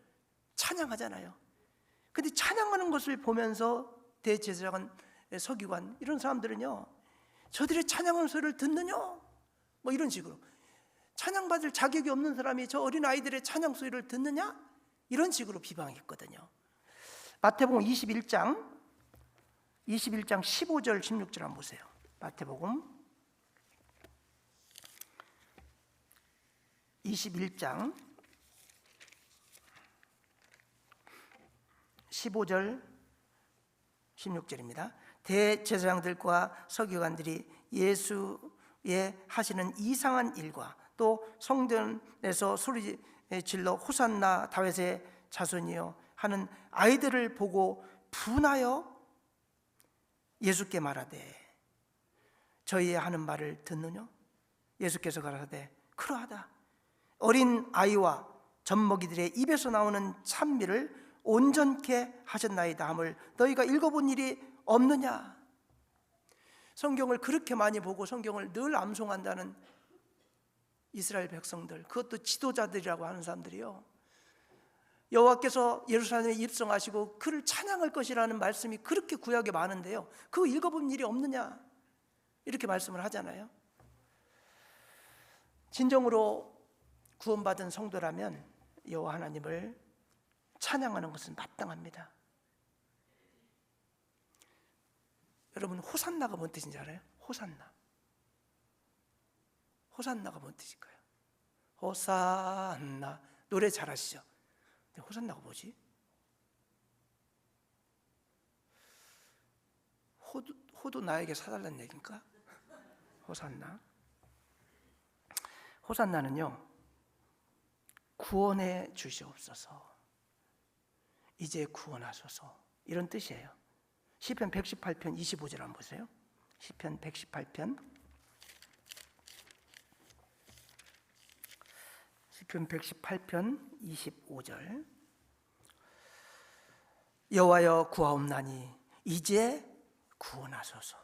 Speaker 1: 찬양하잖아요. 근데 찬양하는 것을 보면서 대제사장, 서기관 이런 사람들은요, 저들의 찬양하는 소리를 듣느냐? 뭐 이런 식으로, 찬양받을 자격이 없는 사람이 저 어린 아이들의 찬양 소리를 듣느냐? 이런 식으로 비방했거든요. 마태복음 21장 15절 16절 한번 보세요. 마태복음 21장 15절 16절입니다. 대제사장들과 서기관들이 예수의 하시는 이상한 일과 또 성전에서 소리 질러 호산나 다윗의 자손이여 하는 아이들을 보고 분하여 예수께 말하되 저희의 하는 말을 듣느냐? 예수께서 가라사대 그러하다. 어린 아이와 젖먹이들의 입에서 나오는 찬미를 온전케 하셨나이다 함을 너희가 읽어본 일이 없느냐? 성경을 그렇게 많이 보고 성경을 늘 암송한다는 이스라엘 백성들, 그것도 지도자들이라고 하는 사람들이요, 여호와께서 예루살렘에 입성하시고 그를 찬양할 것이라는 말씀이 그렇게 구약에 많은데요, 그거 읽어본 일이 없느냐? 이렇게 말씀을 하잖아요. 진정으로 구원받은 성도라면 여호와 하나님을 찬양하는 것은 마땅합니다. 여러분 호산나가 뭔 뜻인지 알아요? 호산나가 뭔 뜻일까요? 호산나, 노래 잘하시죠? 근데 호산나가 뭐지? 호도 나에게 사달라는 얘기인가? 호산나는요, 구원해 주시옵소서, 이제 구원하소서, 이런 뜻이에요. 시편 118편 25절 한번 보세요. 시편 118편 25절. 여호와여 구하옵나니 이제 구원하소서.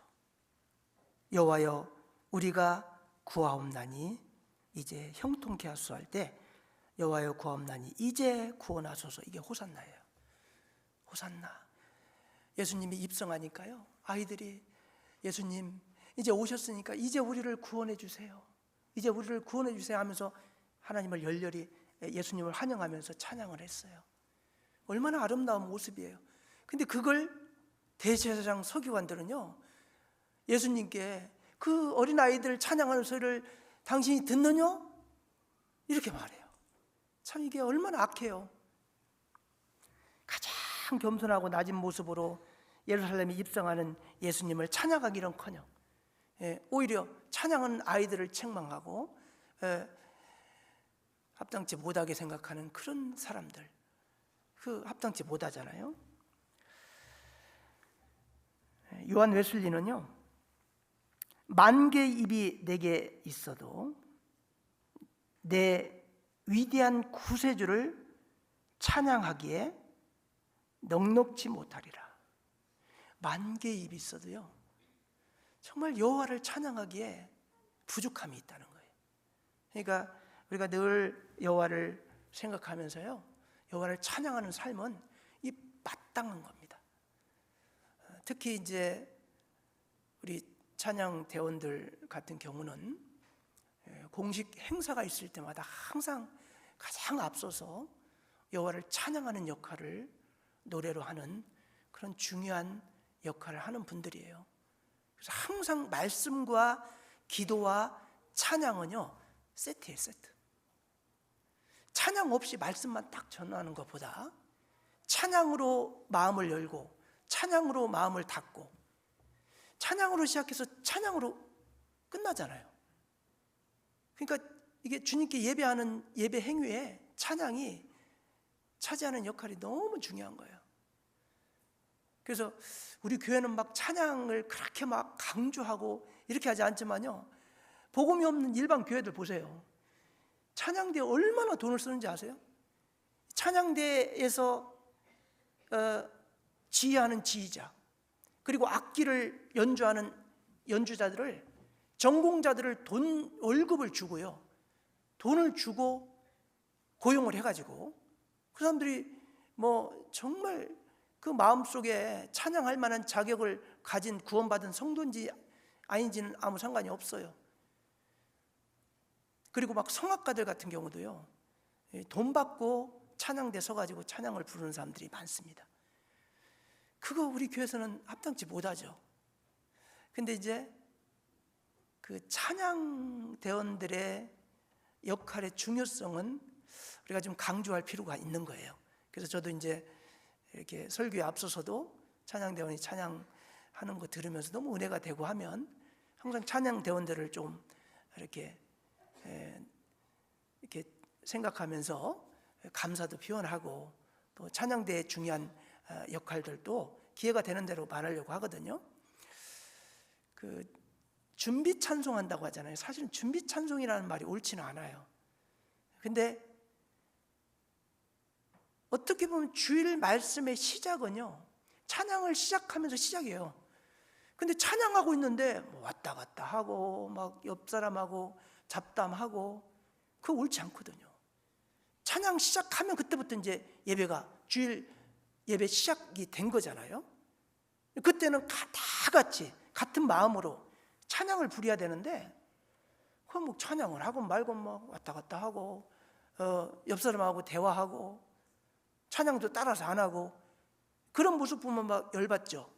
Speaker 1: 여호와여 우리가 구하옵나니 이제 형통케 하소서 할 때 여호와여 구하옵나니 이제 구원하소서, 이게 호산나예요. 호산나. 예수님이 입성하니까요, 아이들이 예수님 이제 오셨으니까 이제 우리를 구원해 주세요, 이제 우리를 구원해 주세요 하면서 하나님을 열렬히, 예수님을 환영하면서 찬양을 했어요. 얼마나 아름다운 모습이에요. 근데 그걸 대제사장 서기관들은요, 예수님께 그 어린아이들 찬양하는 소리를 당신이 듣느냐? 이렇게 말해요. 참 이게 얼마나 악해요. 가장 겸손하고 낮은 모습으로 예루살렘에 입성하는 예수님을 찬양하기는커녕 오히려 찬양하는 아이들을 책망하고 합당치 못하게 생각하는 그런 사람들, 그 합당치 못하잖아요. 요한 웨슬리는요, 만 개의 입이 내게 있어도 내 위대한 구세주를 찬양하기에 넉넉지 못하리라. 만 개의 입이 있어도요, 정말 여호와를 찬양하기에 부족함이 있다는 거예요. 그러니까 우리가 늘 여호와를 생각하면서요, 여호와를 찬양하는 삶은 이 마땅한 겁니다. 특히 이제 우리 찬양 대원들 같은 경우는 공식 행사가 있을 때마다 항상 가장 앞서서 여호와를 찬양하는 역할을 노래로 하는 그런 중요한 역할을 하는 분들이에요. 그래서 항상 말씀과 기도와 찬양은요, 세트예요, 세트. 찬양 없이 말씀만 딱 전하는 것보다 찬양으로 마음을 열고 찬양으로 마음을 닫고 찬양으로 시작해서 찬양으로 끝나잖아요. 그러니까 이게 주님께 예배하는 예배 행위에 찬양이 차지하는 역할이 너무 중요한 거예요. 그래서 우리 교회는 막 찬양을 그렇게 막 강조하고 이렇게 하지 않지만요, 복음이 없는 일반 교회들 보세요. 찬양대에 얼마나 돈을 쓰는지 아세요? 찬양대에서 지휘하는 지휘자, 그리고 악기를 연주하는 연주자들을, 전공자들을 월급을 주고요, 돈을 주고 고용을 해가지고 그 사람들이 뭐 정말 그 마음속에 찬양할 만한 자격을 가진 구원받은 성도인지 아닌지는 아무 상관이 없어요. 그리고 막 성악가들 같은 경우도요, 돈 받고 찬양대 서가지고 찬양을 부르는 사람들이 많습니다. 그거 우리 교회에서는 합당치 못하죠. 근데 이제 그 찬양 대원들의 역할의 중요성은 우리가 좀 강조할 필요가 있는 거예요. 그래서 저도 이제 이렇게 설교에 앞서서도 찬양 대원이 찬양하는 거 들으면서 너무 은혜가 되고 하면 항상 찬양 대원들을 좀 이렇게 생각하면서 감사도 표현하고, 또 찬양대의 중요한 역할들도 기회가 되는 대로 말하려고 하거든요. 그 준비 찬송한다고 하잖아요. 사실은 준비 찬송이라는 말이 옳지는 않아요. 근데 어떻게 보면 주일 말씀의 시작은요, 찬양을 시작하면서 시작이에요. 근데 찬양하고 있는데 뭐 왔다 갔다 하고 막 옆 사람하고 잡담하고, 그거 옳지 않거든요. 찬양 시작하면 그때부터 이제 예배가, 주일 예배 시작이 된 거잖아요. 그때는 다 같이 같은 마음으로 찬양을 부려야 되는데, 그럼 뭐 찬양을 하고 말고 뭐 왔다 갔다 하고 옆 사람하고 대화하고 찬양도 따라서 안 하고, 그런 모습 보면 막 열받죠.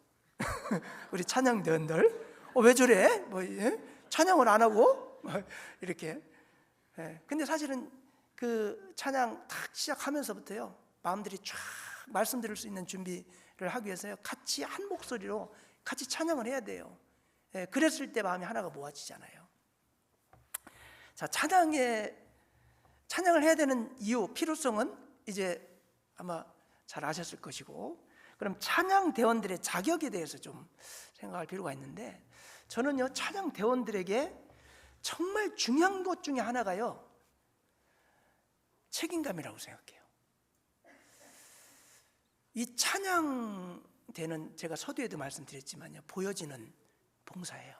Speaker 1: 우리 찬양대원들 왜 저래? 뭐 찬양을 안 하고 이렇게. 근데 사실은 그 찬양 딱 시작하면서부터요, 마음들이 쫙 말씀드릴 수 있는 준비를 하기 위해서요, 같이 한 목소리로 같이 찬양을 해야 돼요. 그랬을 때 마음이 하나가 모아지잖아요. 자, 찬양을 해야 되는 이유, 필요성은 이제 아마 잘 아셨을 것이고, 그럼 찬양 대원들의 자격에 대해서 좀 생각할 필요가 있는데, 저는요, 찬양 대원들에게 정말 중요한 것 중에 하나가요, 책임감이라고 생각해요. 이 찬양대는 제가 서두에도 말씀드렸지만요, 보여지는 봉사예요.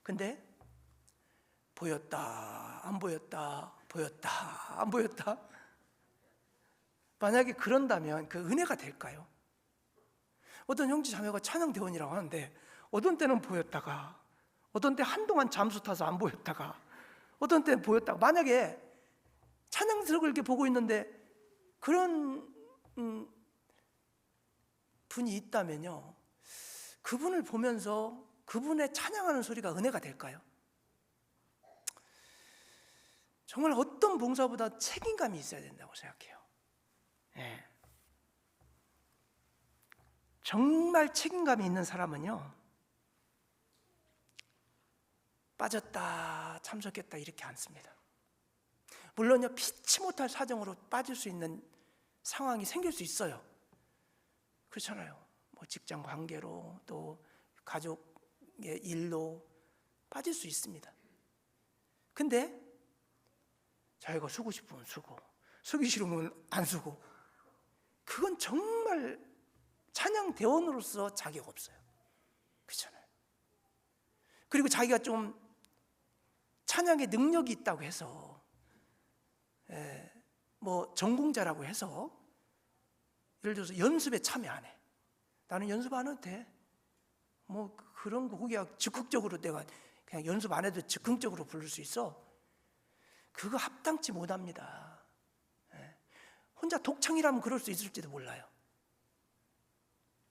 Speaker 1: 근데 보였다 안 보였다, 보였다 안 보였다, 만약에 그런다면 그 은혜가 될까요? 어떤 형제 자매가 찬양대원이라고 하는데 어떤 때는 보였다가, 어떤 때 한동안 잠수 타서 안 보였다가, 어떤 때는 보였다가, 만약에 찬양석을 이렇게 보고 있는데 그런 분이 있다면요, 그분을 보면서 그분의 찬양하는 소리가 은혜가 될까요? 정말 어떤 봉사보다 책임감이 있어야 된다고 생각해요. 정말 책임감이 있는 사람은요, 빠졌다 참석했다 이렇게 안 씁니다. 물론요, 피치 못할 사정으로 빠질 수 있는 상황이 생길 수 있어요. 그렇잖아요. 뭐 직장 관계로, 또 가족의 일로 빠질 수 있습니다. 근데 자기가 쓰고 싶으면 쓰고, 쓰기 싫으면 안 쓰고, 그건 정말 찬양 대원으로서 자격 없어요. 그렇잖아요. 그리고 자기가 좀 찬양의 능력이 있다고 해서, 뭐 전공자라고 해서, 예를 들어서 연습에 참여 안 해. 나는 연습 안 해도 돼. 뭐 그런 거 그냥 적극적으로 내가 그냥 연습 안 해도 즉흥적으로 부를 수 있어. 그거 합당치 못합니다. 혼자 독창이라면 그럴 수 있을지도 몰라요.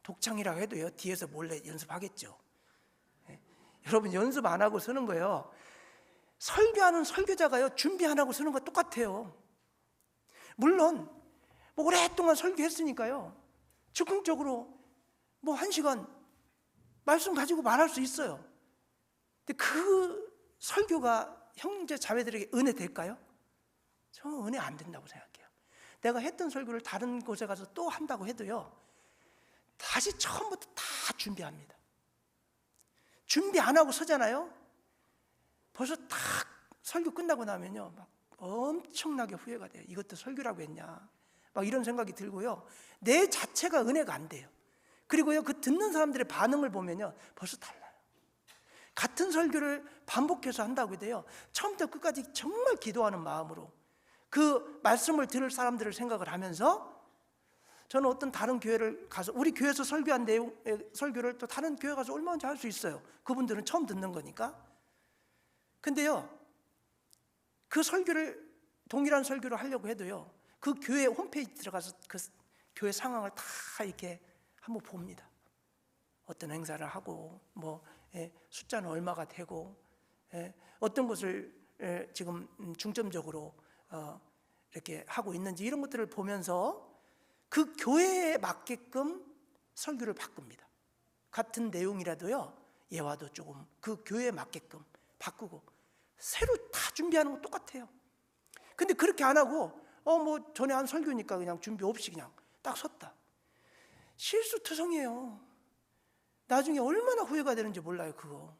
Speaker 1: 독창이라고 해도요, 뒤에서 몰래 연습하겠죠. 여러분, 연습 안 하고 서는 거예요. 설교하는 설교자가요, 준비 안 하고 서는 거 똑같아요. 물론 뭐 오랫동안 설교했으니까요, 즉흥적으로 뭐 1시간 말씀 가지고 말할 수 있어요. 근데 그 설교가 형제 자매들에게 은혜 될까요? 저는 은혜 안 된다고 생각해요. 내가 했던 설교를 다른 곳에 가서 또 한다고 해도요, 다시 처음부터 다 준비합니다. 준비 안 하고 서잖아요. 벌써 딱 설교 끝나고 나면요, 막 엄청나게 후회가 돼요. 이것도 설교라고 했냐, 막 이런 생각이 들고요, 내 자체가 은혜가 안 돼요. 그리고요, 그 듣는 사람들의 반응을 보면요, 벌써 달라요. 같은 설교를 반복해서 한다고 해도요, 처음부터 끝까지 정말 기도하는 마음으로 그 말씀을 들을 사람들을 생각을 하면서, 저는 어떤 다른 교회를 가서, 우리 교회에서 설교한 내용의 설교를 또 다른 교회 가서 얼마나 잘 할 수 있어요. 그분들은 처음 듣는 거니까. 근데요, 그 설교를, 동일한 설교를 하려고 해도요, 그 교회 홈페이지 들어가서 그 교회 상황을 다 이렇게 한번 봅니다. 어떤 행사를 하고, 뭐 숫자는 얼마가 되고, 어떤 것을 지금 중점적으로 이렇게 하고 있는지, 이런 것들을 보면서 그 교회에 맞게끔 설교를 바꿉니다. 같은 내용이라도요, 예화도 조금 그 교회에 맞게끔 바꾸고, 새로 다 준비하는 거 똑같아요. 근데 그렇게 안 하고 뭐 전에 한 설교니까 그냥 준비 없이 그냥 딱 섰다. 실수투성이에요. 나중에 얼마나 후회가 되는지 몰라요. 그거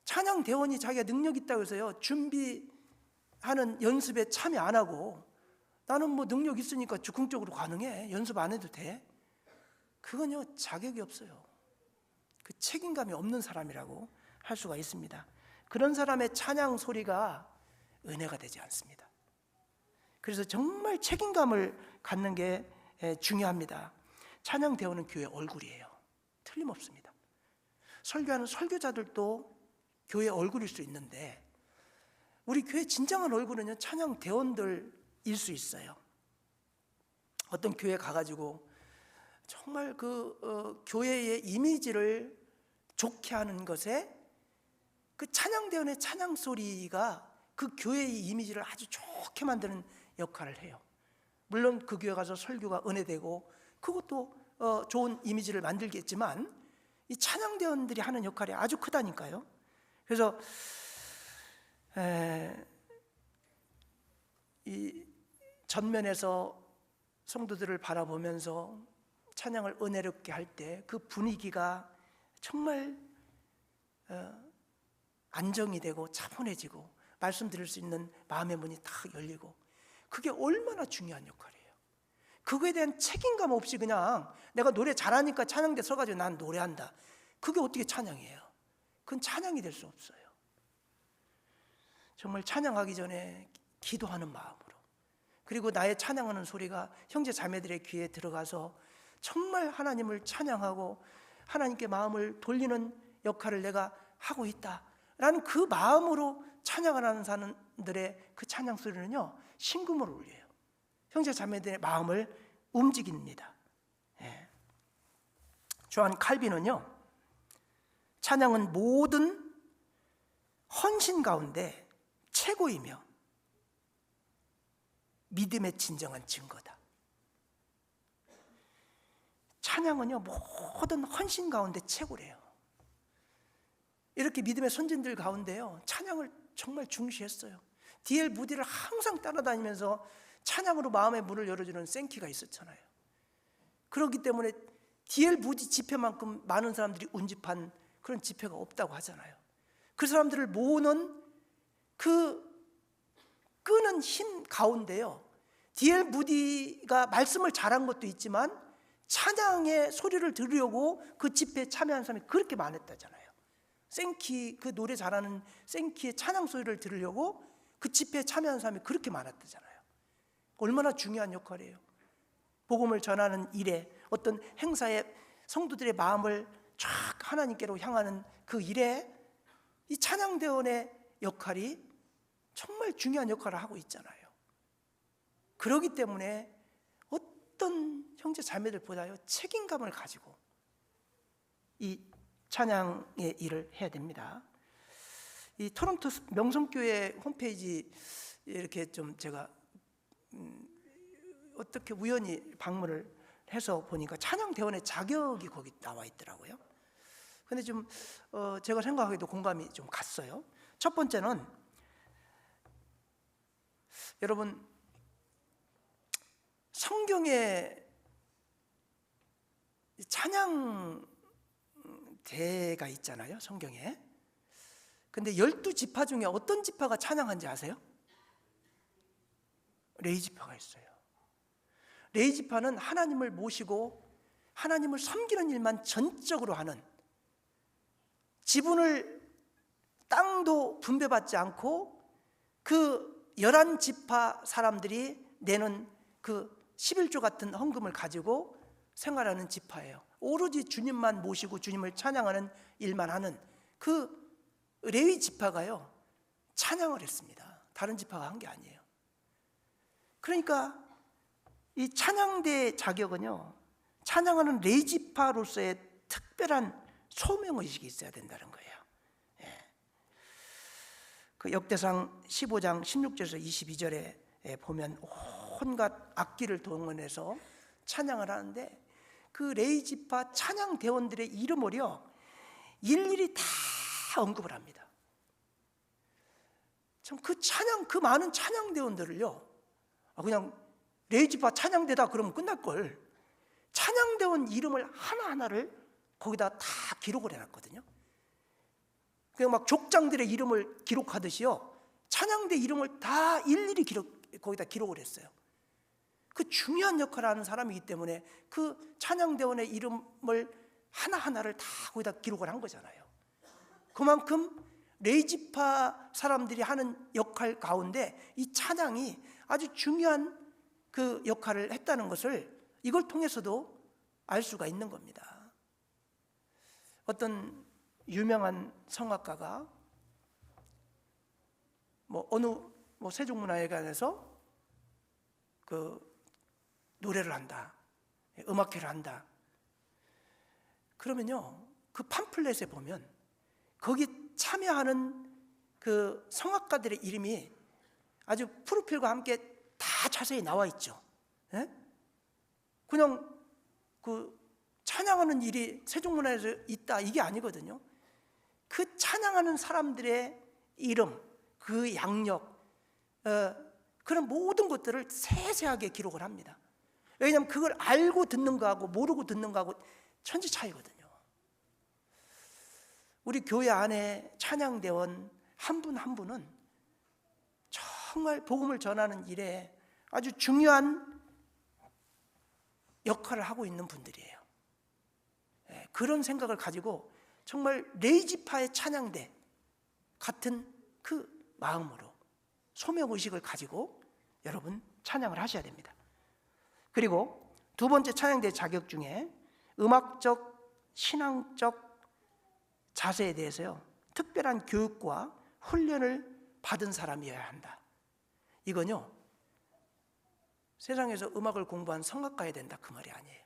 Speaker 1: 찬양 대원이 자기가 능력 있다고 해서요, 준비하는 연습에 참여 안 하고, 나는 뭐 능력 있으니까 즉흥적으로 가능해, 연습 안 해도 돼, 그건요, 자격이 없어요. 그 책임감이 없는 사람이라고 할 수가 있습니다. 그런 사람의 찬양 소리가 은혜가 되지 않습니다. 그래서 정말 책임감을 갖는 게 중요합니다. 찬양 대원은 교회 얼굴이에요. 틀림없습니다. 설교하는 설교자들도 교회 얼굴일 수 있는데, 우리 교회 진정한 얼굴은요, 찬양 대원들일 수 있어요. 어떤 교회 가가지고 정말 교회의 이미지를 좋게 하는 것에 그 찬양대원의 찬양 소리가 그 교회의 이미지를 아주 좋게 만드는 역할을 해요. 물론 그 교회 가서 설교가 은혜되고 그것도 좋은 이미지를 만들겠지만 이 찬양대원들이 하는 역할이 아주 크다니까요. 그래서 이 전면에서 성도들을 바라보면서 찬양을 은혜롭게 할 때 그 분위기가 정말 안정이 되고 차분해지고 말씀 드릴 수 있는 마음의 문이 딱 열리고, 그게 얼마나 중요한 역할이에요. 그거에 대한 책임감 없이 그냥 내가 노래 잘하니까 찬양대 서가지고 난 노래한다, 그게 어떻게 찬양이에요? 그건 찬양이 될 수 없어요. 정말 찬양하기 전에 기도하는 마음으로, 그리고 나의 찬양하는 소리가 형제 자매들의 귀에 들어가서 정말 하나님을 찬양하고 하나님께 마음을 돌리는 역할을 내가 하고 있다라는 그 마음으로 찬양을 하는 사람들의 그 찬양 소리는요, 신금을 울려요. 형제 자매들의 마음을 움직입니다. 조한 칼빈은요, 찬양은 모든 헌신 가운데 최고이며 믿음의 진정한 증거다. 찬양은요, 모든 헌신 가운데 최고래요. 이렇게 믿음의 선진들 가운데요, 찬양을 정말 중시했어요. D.L. 무디를 항상 따라다니면서 찬양으로 마음의 문을 열어주는 생키가 있었잖아요. 그렇기 때문에 D.L. 무디 집회만큼 많은 사람들이 운집한 그런 집회가 없다고 하잖아요. 그 사람들을 모으는 그 끄는 힘 가운데요, D.L. 무디가 말씀을 잘한 것도 있지만 찬양의 소리를 들으려고 그 집회에 참여한 사람이 그렇게 많았다잖아요. 생키, 그 노래 잘하는 생키의 찬양 소리를 들으려고 그 집회에 참여한 사람이 그렇게 많았다잖아요. 얼마나 중요한 역할이에요. 복음을 전하는 일에, 어떤 행사에 성도들의 마음을 쫙 하나님께로 향하는 그 일에 이 찬양대원의 역할이 정말 중요한 역할을 하고 있잖아요. 그렇기 때문에 어떤 형제 자매들보다요, 책임감을 가지고 이 찬양의 일을 해야 됩니다. 이 토론토 명성교회 홈페이지 이렇게 좀 제가 어떻게 우연히 방문을 해서 보니까 찬양대원의 자격이 거기 나와 있더라고요. 근데 좀 제가 생각하기도 공감이 좀 갔어요. 첫 번째는, 여러분, 성경에 찬양대가 있잖아요, 성경에. 근데 12지파 중에 어떤 지파가 찬양한지 아세요? 레위지파가 있어요. 레위지파는 하나님을 모시고 하나님을 섬기는 일만 전적으로 하는, 지분을 땅도 분배받지 않고 그 11지파 사람들이 내는 그 11조 같은 헌금을 가지고 생활하는 지파예요. 오로지 주님만 모시고 주님을 찬양하는 일만 하는 그 레위 지파가요, 찬양을 했습니다. 다른 지파가 한 게 아니에요. 그러니까 이 찬양대 자격은요, 찬양하는 레위 지파로서의 특별한 소명의식이 있어야 된다는 거예요. 그 역대상 15장 16절에서 22절에 보면 온갖 악기를 동원해서 찬양을 하는데, 그 레위 지파 찬양 대원들의 이름을요, 일일이 다 언급을 합니다. 참 그 찬양, 그 많은 찬양 대원들을요, 그냥 레위 지파 찬양대다 그러면 끝날 걸, 찬양 대원 이름을 하나하나를 거기다 다 기록을 해놨거든요. 그냥 막 족장들의 이름을 기록하듯이요, 찬양대 이름을 다 일일이 거기다 기록을 했어요. 그 중요한 역할을 하는 사람이기 때문에 그 찬양대원의 이름을 하나하나를 다 거기다 기록을 한 거잖아요. 그만큼 레위지파 사람들이 하는 역할 가운데 이 찬양이 아주 중요한 그 역할을 했다는 것을 이걸 통해서도 알 수가 있는 겁니다. 어떤 유명한 성악가가 어느 세종문화회관에서 그 노래를 한다, 음악회를 한다. 그러면요, 그 팜플렛에 보면 거기 참여하는 그 성악가들의 이름이 아주 프로필과 함께 다 자세히 나와 있죠. 예? 그냥 그 찬양하는 일이 세종문화에서 있다 이게 아니거든요. 그 찬양하는 사람들의 이름, 그 양력, 그런 모든 것들을 세세하게 기록을 합니다. 왜냐하면 그걸 알고 듣는 거하고 모르고 듣는 거하고 천지 차이거든요. 우리 교회 안에 찬양대원 한 분 한 분은 정말 복음을 전하는 일에 아주 중요한 역할을 하고 있는 분들이에요. 그런 생각을 가지고 정말 레이지파의 찬양대 같은 그 마음으로 소명의식을 가지고 여러분 찬양을 하셔야 됩니다. 그리고 두 번째 찬양대 자격 중에 음악적, 신앙적 자세에 대해서요, 특별한 교육과 훈련을 받은 사람이어야 한다. 이건요, 세상에서 음악을 공부한 성악가야 된다 그 말이 아니에요.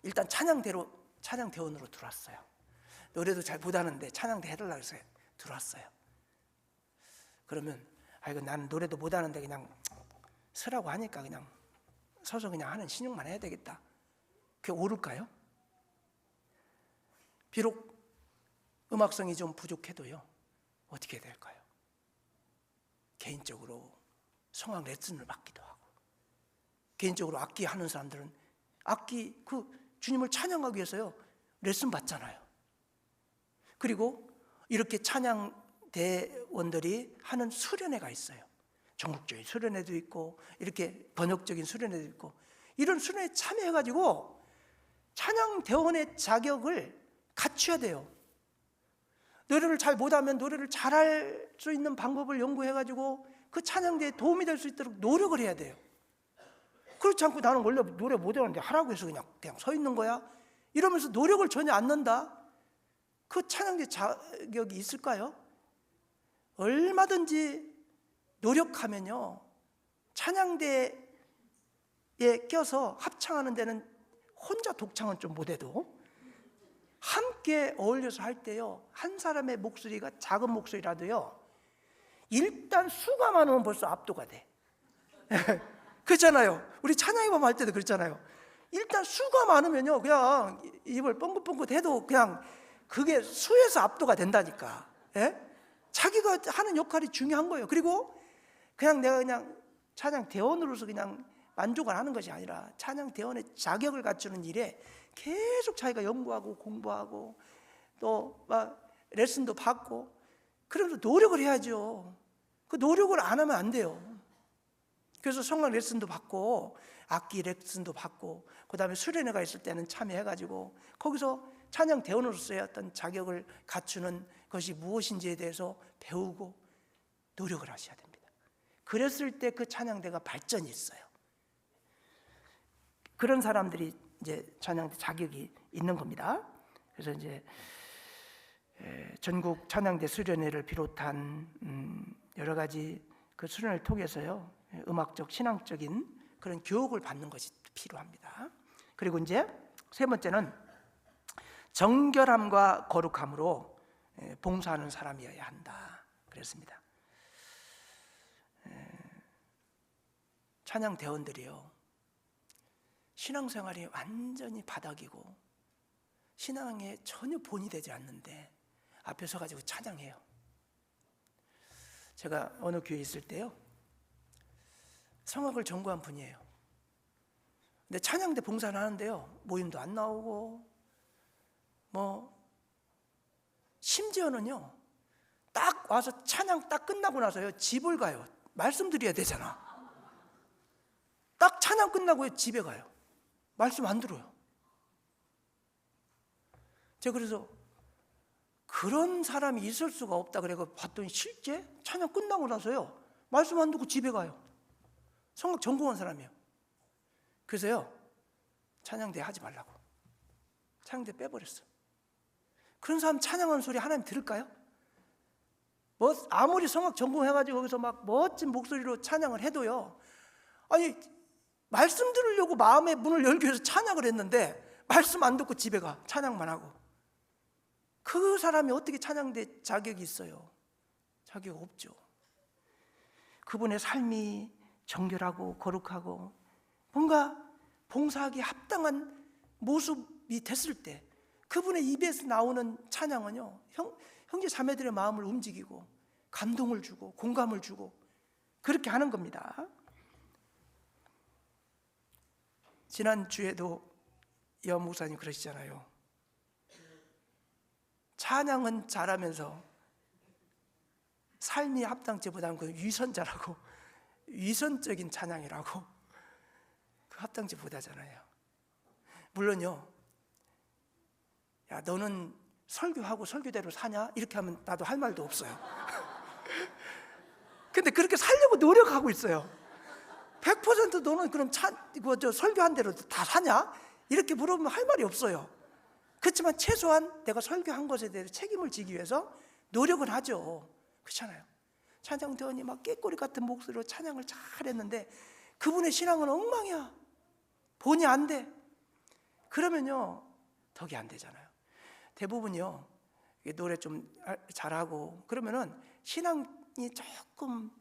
Speaker 1: 일단 찬양대원으로 들어왔어요. 노래도 잘 못하는데 찬양대 해달라고 해서 들어왔어요. 그러면 이거 나는 노래도 못하는데 그냥 서라고 하니까 그냥 서서 그냥 하는 신용만 해야 되겠다. 그게 옳을까요? 비록 음악성이 좀 부족해도요, 어떻게 될까요? 개인적으로 성악 레슨을 받기도 하고, 개인적으로 악기 하는 사람들은 악기 그 주님을 찬양하기 위해서요 레슨 받잖아요. 그리고 이렇게 찬양대원들이 하는 수련회가 있어요. 전국적인 수련회도 있고 이렇게 번역적인 수련회도 있고, 이런 수련회에 참여해가지고 찬양대원의 자격을 갖춰야 돼요. 노래를 잘 못하면 노래를 잘할 수 있는 방법을 연구해가지고 그 찬양대에 도움이 될 수 있도록 노력을 해야 돼요. 그렇지 않고 나는 원래 노래 못하는데 하라고 해서 그냥 서 있는 거야 이러면서 노력을 전혀 안 넣는다, 그 찬양대 자격이 있을까요? 얼마든지 노력하면요, 찬양대에 껴서 합창하는 데는 혼자 독창은 좀 못해도 함께 어울려서 할 때요, 한 사람의 목소리가 작은 목소리라도요 일단 수가 많으면 벌써 압도가 돼. 그렇잖아요. 우리 찬양이범 할 때도 그렇잖아요. 일단 수가 많으면요 그냥 입을 뻥긋뻥긋 해도 그냥 그게 수에서 압도가 된다니까. 예? 자기가 하는 역할이 중요한 거예요. 그리고 그냥 내가 그냥 찬양 대원으로서 그냥 만족을 하는 것이 아니라 찬양 대원의 자격을 갖추는 일에 계속 자기가 연구하고 공부하고 또 막 레슨도 받고 그러면서 노력을 해야죠. 그 노력을 안 하면 안 돼요. 그래서 성악 레슨도 받고 악기 레슨도 받고 그다음에 수련회가 있을 때는 참여해가지고 거기서 찬양 대원으로서의 어떤 자격을 갖추는 것이 무엇인지에 대해서 배우고 노력을 하셔야 됩니다. 그랬을 때 그 찬양대가 발전이 있어요. 그런 사람들이 이제 찬양대 자격이 있는 겁니다. 그래서 이제 전국 찬양대 수련회를 비롯한 여러 가지 그 수련회를 통해서요 음악적 신앙적인 그런 교육을 받는 것이 필요합니다. 그리고 이제 세 번째는 정결함과 거룩함으로 봉사하는 사람이어야 한다 그랬습니다. 찬양 대원들이요 신앙생활이 완전히 바닥이고 신앙에 전혀 본이 되지 않는데 앞에 서가지고 찬양해요. 제가 어느 교회에 있을 때요 성악을 전공한 분이에요. 근데 찬양대 봉사를 하는데요 모임도 안 나오고 심지어는요 딱 와서 찬양 딱 끝나고 나서요 집을 가요. 말씀드려야 되잖아. 딱 찬양 끝나고 집에 가요. 말씀 안 들어요. 제가 그래서 그런 사람이 있을 수가 없다 그래서 봤더니 실제 찬양 끝나고 나서요 말씀 안 듣고 집에 가요. 성악 전공한 사람이에요. 그래서요 찬양대 하지 말라고 찬양대 빼버렸어. 그런 사람 찬양하는 소리 하나님 들을까요? 아무리 성악 전공해가지고 거기서 막 멋진 목소리로 찬양을 해도요, 아니 말씀 들으려고 마음의 문을 열기 위해서 찬양을 했는데 말씀 안 듣고 집에 가. 찬양만 하고. 그 사람이 어떻게 찬양대 자격이 있어요? 자격 없죠. 그분의 삶이 정결하고 거룩하고 뭔가 봉사하기 합당한 모습이 됐을 때 그분의 입에서 나오는 찬양은요, 형제 자매들의 마음을 움직이고 감동을 주고 공감을 주고 그렇게 하는 겁니다. 지난주에도 여 목사님 그러시잖아요. 찬양은 잘하면서 삶이 합당치보다는 그 위선자라고, 위선적인 찬양이라고, 그 합당치 못하잖아요. 물론요, 야 너는 설교하고 설교대로 사냐? 이렇게 하면 나도 할 말도 없어요. 근데 그렇게 살려고 노력하고 있어요. 100% 너는 그럼 설교한 대로 다 사냐? 이렇게 물어보면 할 말이 없어요. 그렇지만 최소한 내가 설교한 것에 대해서 책임을 지기 위해서 노력을 하죠. 그렇잖아요. 찬양대원이 막 깨꼬리 같은 목소리로 찬양을 잘했는데 그분의 신앙은 엉망이야. 본이 안 돼. 그러면요 덕이 안 되잖아요. 대부분요 노래 좀 잘하고 그러면은 신앙이 조금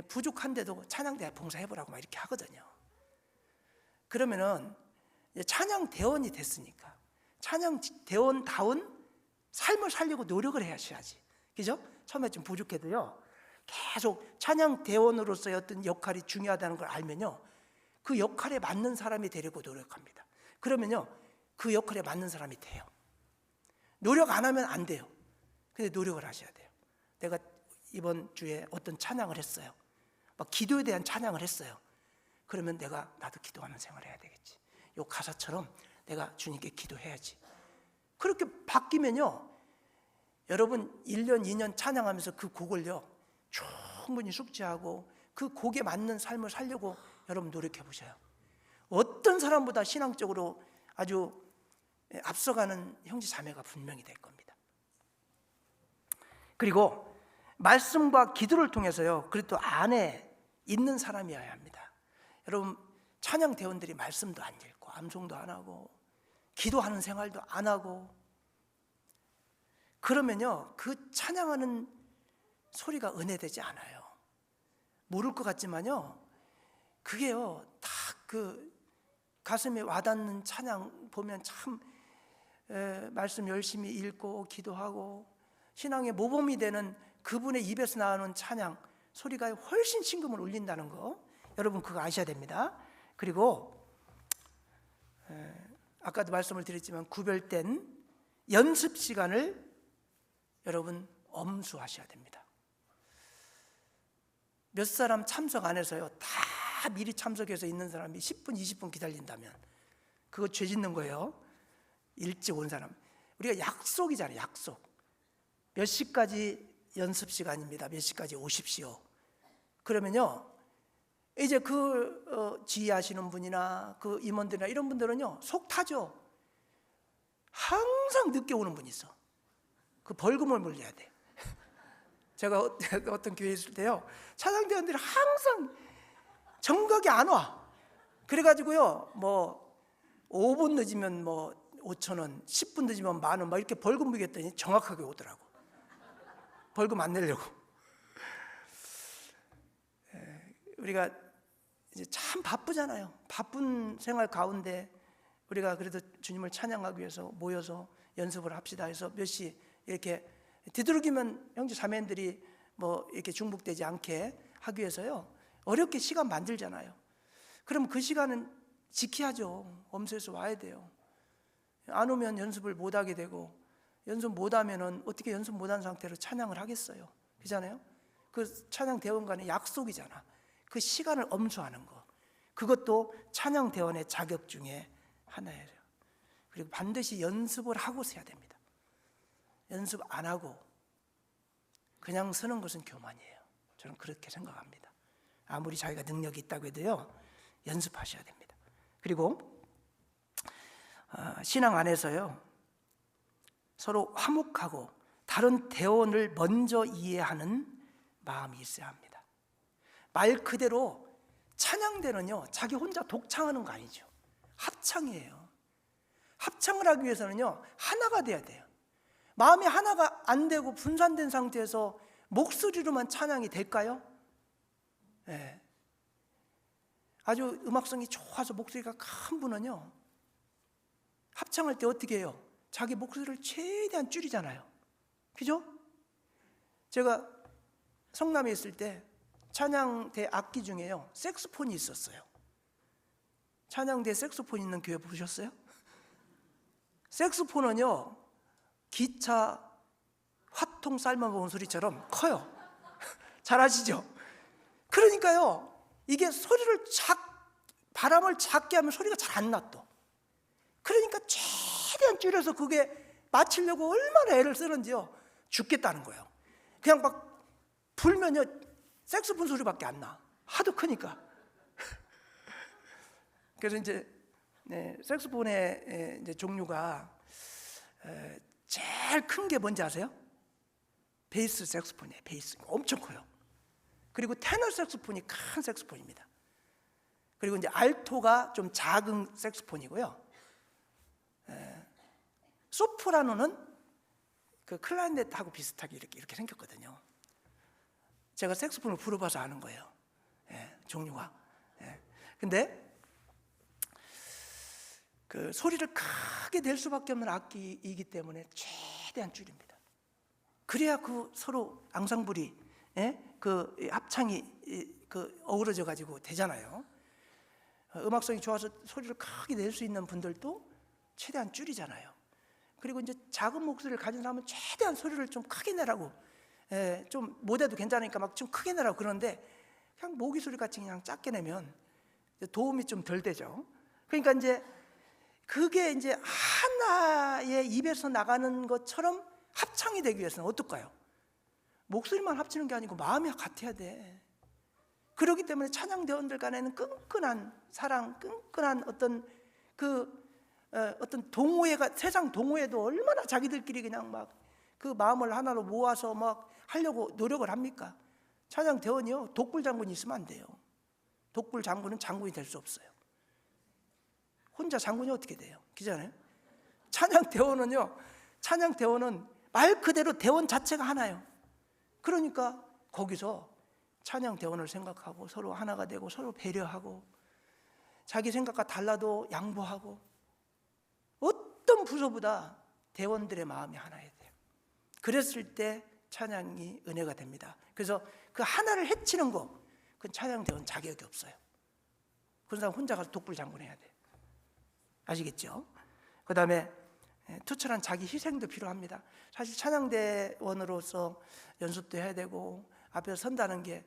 Speaker 1: 부족한데도 찬양대 봉사해보라고 막 이렇게 하거든요. 그러면은 찬양대원이 됐으니까 찬양대원다운 삶을 살려고 노력을 해야지. 그죠? 처음에 좀 부족해도요 계속 찬양대원으로서의 어떤 역할이 중요하다는 걸 알면요 그 역할에 맞는 사람이 되려고 노력합니다. 그러면요 그 역할에 맞는 사람이 돼요. 노력 안 하면 안 돼요. 근데 노력을 하셔야 돼요. 내가 이번 주에 어떤 찬양을 했어요. 막 기도에 대한 찬양을 했어요. 그러면 나도 기도하는 생활을 해야 되겠지. 요 가사처럼 내가 주님께 기도해야지. 그렇게 바뀌면요 여러분 1년 2년 찬양하면서 그 곡을요 충분히 숙지하고 그 곡에 맞는 삶을 살려고 여러분 노력해 보셔요. 어떤 사람보다 신앙적으로 아주 앞서가는 형제 자매가 분명히 될 겁니다. 그리고 말씀과 기도를 통해서요 그래도 안에 있는 사람이어야 합니다. 여러분 찬양 대원들이 말씀도 안 읽고 암송도 안 하고 기도하는 생활도 안 하고 그러면요 그 찬양하는 소리가 은혜되지 않아요. 모를 것 같지만요 그게요 딱 그 가슴에 와닿는 찬양 보면 참 말씀 열심히 읽고 기도하고 신앙의 모범이 되는 그분의 입에서 나오는 찬양 소리가 훨씬 심금을 울린다는 거 여러분 그거 아셔야 됩니다. 그리고 아까도 말씀을 드렸지만 구별된 연습 시간을 여러분 엄수하셔야 됩니다. 몇 사람 참석 안 해서요 다 미리 참석해서 있는 사람이 10분 20분 기다린다면 그거 죄 짓는 거예요. 일찍 온 사람 우리가 약속이잖아요. 약속 몇 시까지 연습 시간입니다. 몇 시까지 오십시오. 그러면요 이제 지휘하시는 분이나 그 임원들이나 이런 분들은요 속 타죠. 항상 늦게 오는 분이 있어. 그 벌금을 물려야 돼. 제가 어떤 교회에 있을 때요 찬양대원들이 항상 정각이 안 와. 그래가지고요 뭐 5분 늦으면 뭐 5,000원 10분 늦으면 10,000원 막 이렇게 벌금 물겠더니 정확하게 오더라고. 벌금 안 내려고. 우리가 이제 참 바쁘잖아요. 바쁜 생활 가운데 우리가 그래도 주님을 찬양하기 위해서 모여서 연습을 합시다 해서 몇 시 이렇게 되도록이면 형제 자매들이 뭐 이렇게 중복되지 않게 하기 위해서요 어렵게 시간 만들잖아요. 그럼 그 시간은 지켜야죠. 엄수해서 와야 돼요. 안 오면 연습을 못 하게 되고 연습 못 하면은 어떻게 연습 못 한 상태로 찬양을 하겠어요. 그렇잖아요. 그 찬양 대원간의 약속이잖아. 그 시간을 엄수하는 거 그것도 찬양 대원의 자격 중에 하나예요. 그리고 반드시 연습을 하고서 해야 됩니다. 연습 안 하고 그냥 서는 것은 교만이에요. 저는 그렇게 생각합니다. 아무리 자기가 능력이 있다고 해도요 연습하셔야 됩니다. 그리고 신앙 안에서요 서로 화목하고 다른 대원을 먼저 이해하는 마음이 있어야 합니다. 말 그대로 찬양대는요 자기 혼자 독창하는 거 아니죠. 합창이에요. 합창을 하기 위해서는요, 하나가 돼야 돼요. 마음이 하나가 안 되고 분산된 상태에서 목소리로만 찬양이 될까요? 네. 아주 음악성이 좋아서 목소리가 큰 분은요, 합창할 때 어떻게 해요? 자기 목소리를 최대한 줄이잖아요. 그죠? 제가 성남에 있을 때 찬양대 악기 중에요, 색소폰이 있었어요. 찬양대 색소폰 있는 교회 보셨어요? 색소폰은요, 기차 화통 삶아먹은 소리처럼 커요. 잘 아시죠? 그러니까요, 이게 소리를 바람을 작게 하면 소리가 잘 안 나 또. 그러니까 최대한 줄여서 그게 맞추려고 얼마나 애를 쓰는지요. 죽겠다는 거예요. 그냥 막 불면요, 색소폰 소리밖에 안 나. 하도 크니까. 그래서 이제 색소폰의 이제 종류가 제일 큰 게 뭔지 아세요? 베이스 색소폰이에요. 베이스 엄청 커요. 그리고 테너 색소폰이 큰 색소폰입니다. 그리고 이제 알토가 좀 작은 색소폰이고요. 소프라노는 그 클라리넷하고 비슷하게 이렇게 생겼거든요. 제가 색소폰을 불어봐서 아는 거예요. 종류가. 근데 그 소리를 크게 낼 수밖에 없는 악기이기 때문에 최대한 줄입니다. 그래야 그 서로 앙상블이, 그 합창이 그 어우러져 가지고 되잖아요. 음악성이 좋아서 소리를 크게 낼 수 있는 분들도 최대한 줄이잖아요. 그리고 이제 작은 목소리를 가진 사람은 최대한 소리를 좀 크게 내라고, 좀 못해도 괜찮으니까 막 좀 크게 내라고 그러는데, 그냥 모기 소리 같이 그냥 작게 내면 도움이 좀 덜 되죠. 그러니까 이제 그게 이제 하나의 입에서 나가는 것처럼 합창이 되기 위해서는 어떨까요? 목소리만 합치는 게 아니고 마음이 같아야 돼. 그렇기 때문에 찬양대원들 간에는 끈끈한 사랑, 끈끈한 어떤 어떤 동호회가, 세상 동호회도 얼마나 자기들끼리 그냥 막 그 마음을 하나로 모아서 막 하려고 노력을 합니까? 찬양대원이요, 독불 장군이 있으면 안 돼요. 독불 장군은 장군이 될 수 없어요. 혼자 장군이 어떻게 돼요? 그잖아요. 찬양대원은 말 그대로 대원 자체가 하나예요. 그러니까 거기서 찬양대원을 생각하고 서로 하나가 되고 서로 배려하고 자기 생각과 달라도 양보하고, 어떤 부서보다 대원들의 마음이 하나여야 돼요. 그랬을 때 찬양이 은혜가 됩니다. 그래서 그 하나를 해치는 거, 그건 찬양대원 자격이 없어요. 그런 사람 혼자 가서 독불 장군해야 돼요. 아시겠죠? 그 다음에 투철한 자기 희생도 필요합니다. 사실 찬양대원으로서 연습도 해야 되고 앞에서 선다는 게,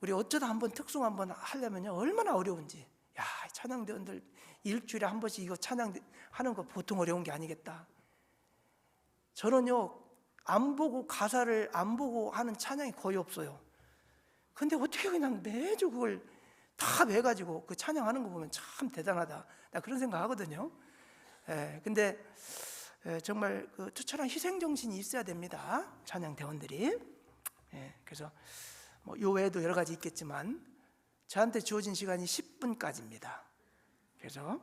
Speaker 1: 우리 어쩌다 한번 특송 한번 하려면요, 얼마나 어려운지. 야, 찬양대원들 일주일에 한 번씩 이거 찬양하는 거 보통 어려운 게 아니겠다. 저는요, 안 보고 가사를 안 보고 하는 찬양이 거의 없어요. 근데 어떻게 그냥 매주 그걸 다 외가지고 그 찬양하는 거 보면 참 대단하다, 나 그런 생각 하거든요. 근데 정말 그 투철한 희생 정신이 있어야 됩니다, 찬양 대원들이. 그래서 뭐 요 외에도 여러 가지 있겠지만 저한테 주어진 시간이 10분까지입니다. 그래서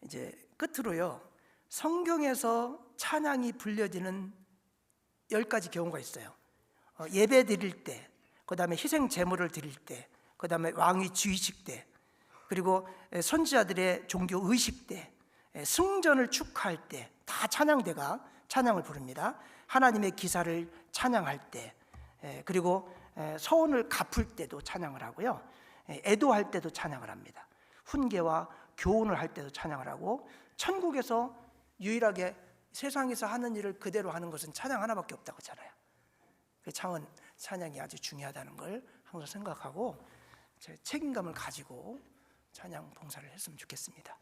Speaker 1: 이제 끝으로요, 성경에서 찬양이 불려지는 10가지 경우가 있어요. 예배 드릴 때, 그 다음에 희생 제물을 드릴 때, 그 다음에 왕위 주의식 때, 그리고 선지자들의 종교 의식 때, 승전을 축하할 때 다 찬양대가 찬양을 부릅니다. 하나님의 기사를 찬양할 때, 그리고 서원을 갚을 때도 찬양을 하고요, 애도할 때도 찬양을 합니다. 훈계와 교훈을 할 때도 찬양을 하고, 천국에서 유일하게 세상에서 하는 일을 그대로 하는 것은 찬양 하나밖에 없다고 하잖아요. 그 찬양이 아주 중요하다는 걸 항상 생각하고 책임감을 가지고 찬양 봉사를 했으면 좋겠습니다.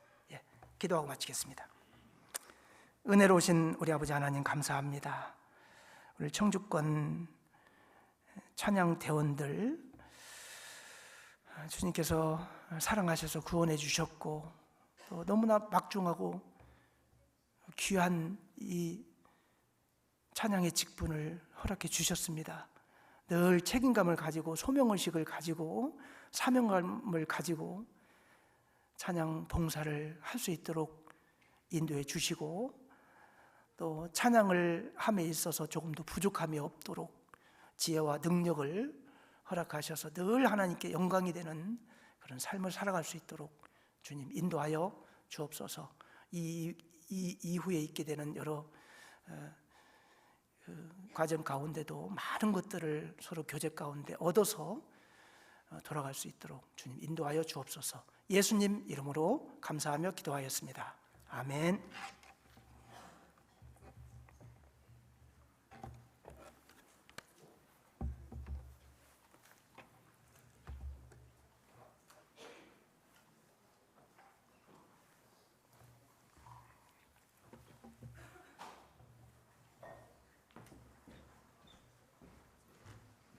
Speaker 1: 기도하고 마치겠습니다. 은혜로우신 우리 아버지 하나님, 감사합니다. 우리 청주권 찬양 대원들 주님께서 사랑하셔서 구원해 주셨고, 또 너무나 막중하고 귀한 이 찬양의 직분을 허락해 주셨습니다. 늘 책임감을 가지고 소명의식을 가지고 사명감을 가지고 찬양 봉사를 할 수 있도록 인도해 주시고, 또 찬양을 함에 있어서 조금 더 부족함이 없도록 지혜와 능력을 허락하셔서 늘 하나님께 영광이 되는 그런 삶을 살아갈 수 있도록 주님 인도하여 주옵소서. 이 이후에 있게 되는 여러 과정 가운데도 많은 것들을 서로 교제 가운데 얻어서 돌아갈 수 있도록 주님 인도하여 주옵소서. 예수님 이름으로 감사하며 기도하였습니다. 아멘.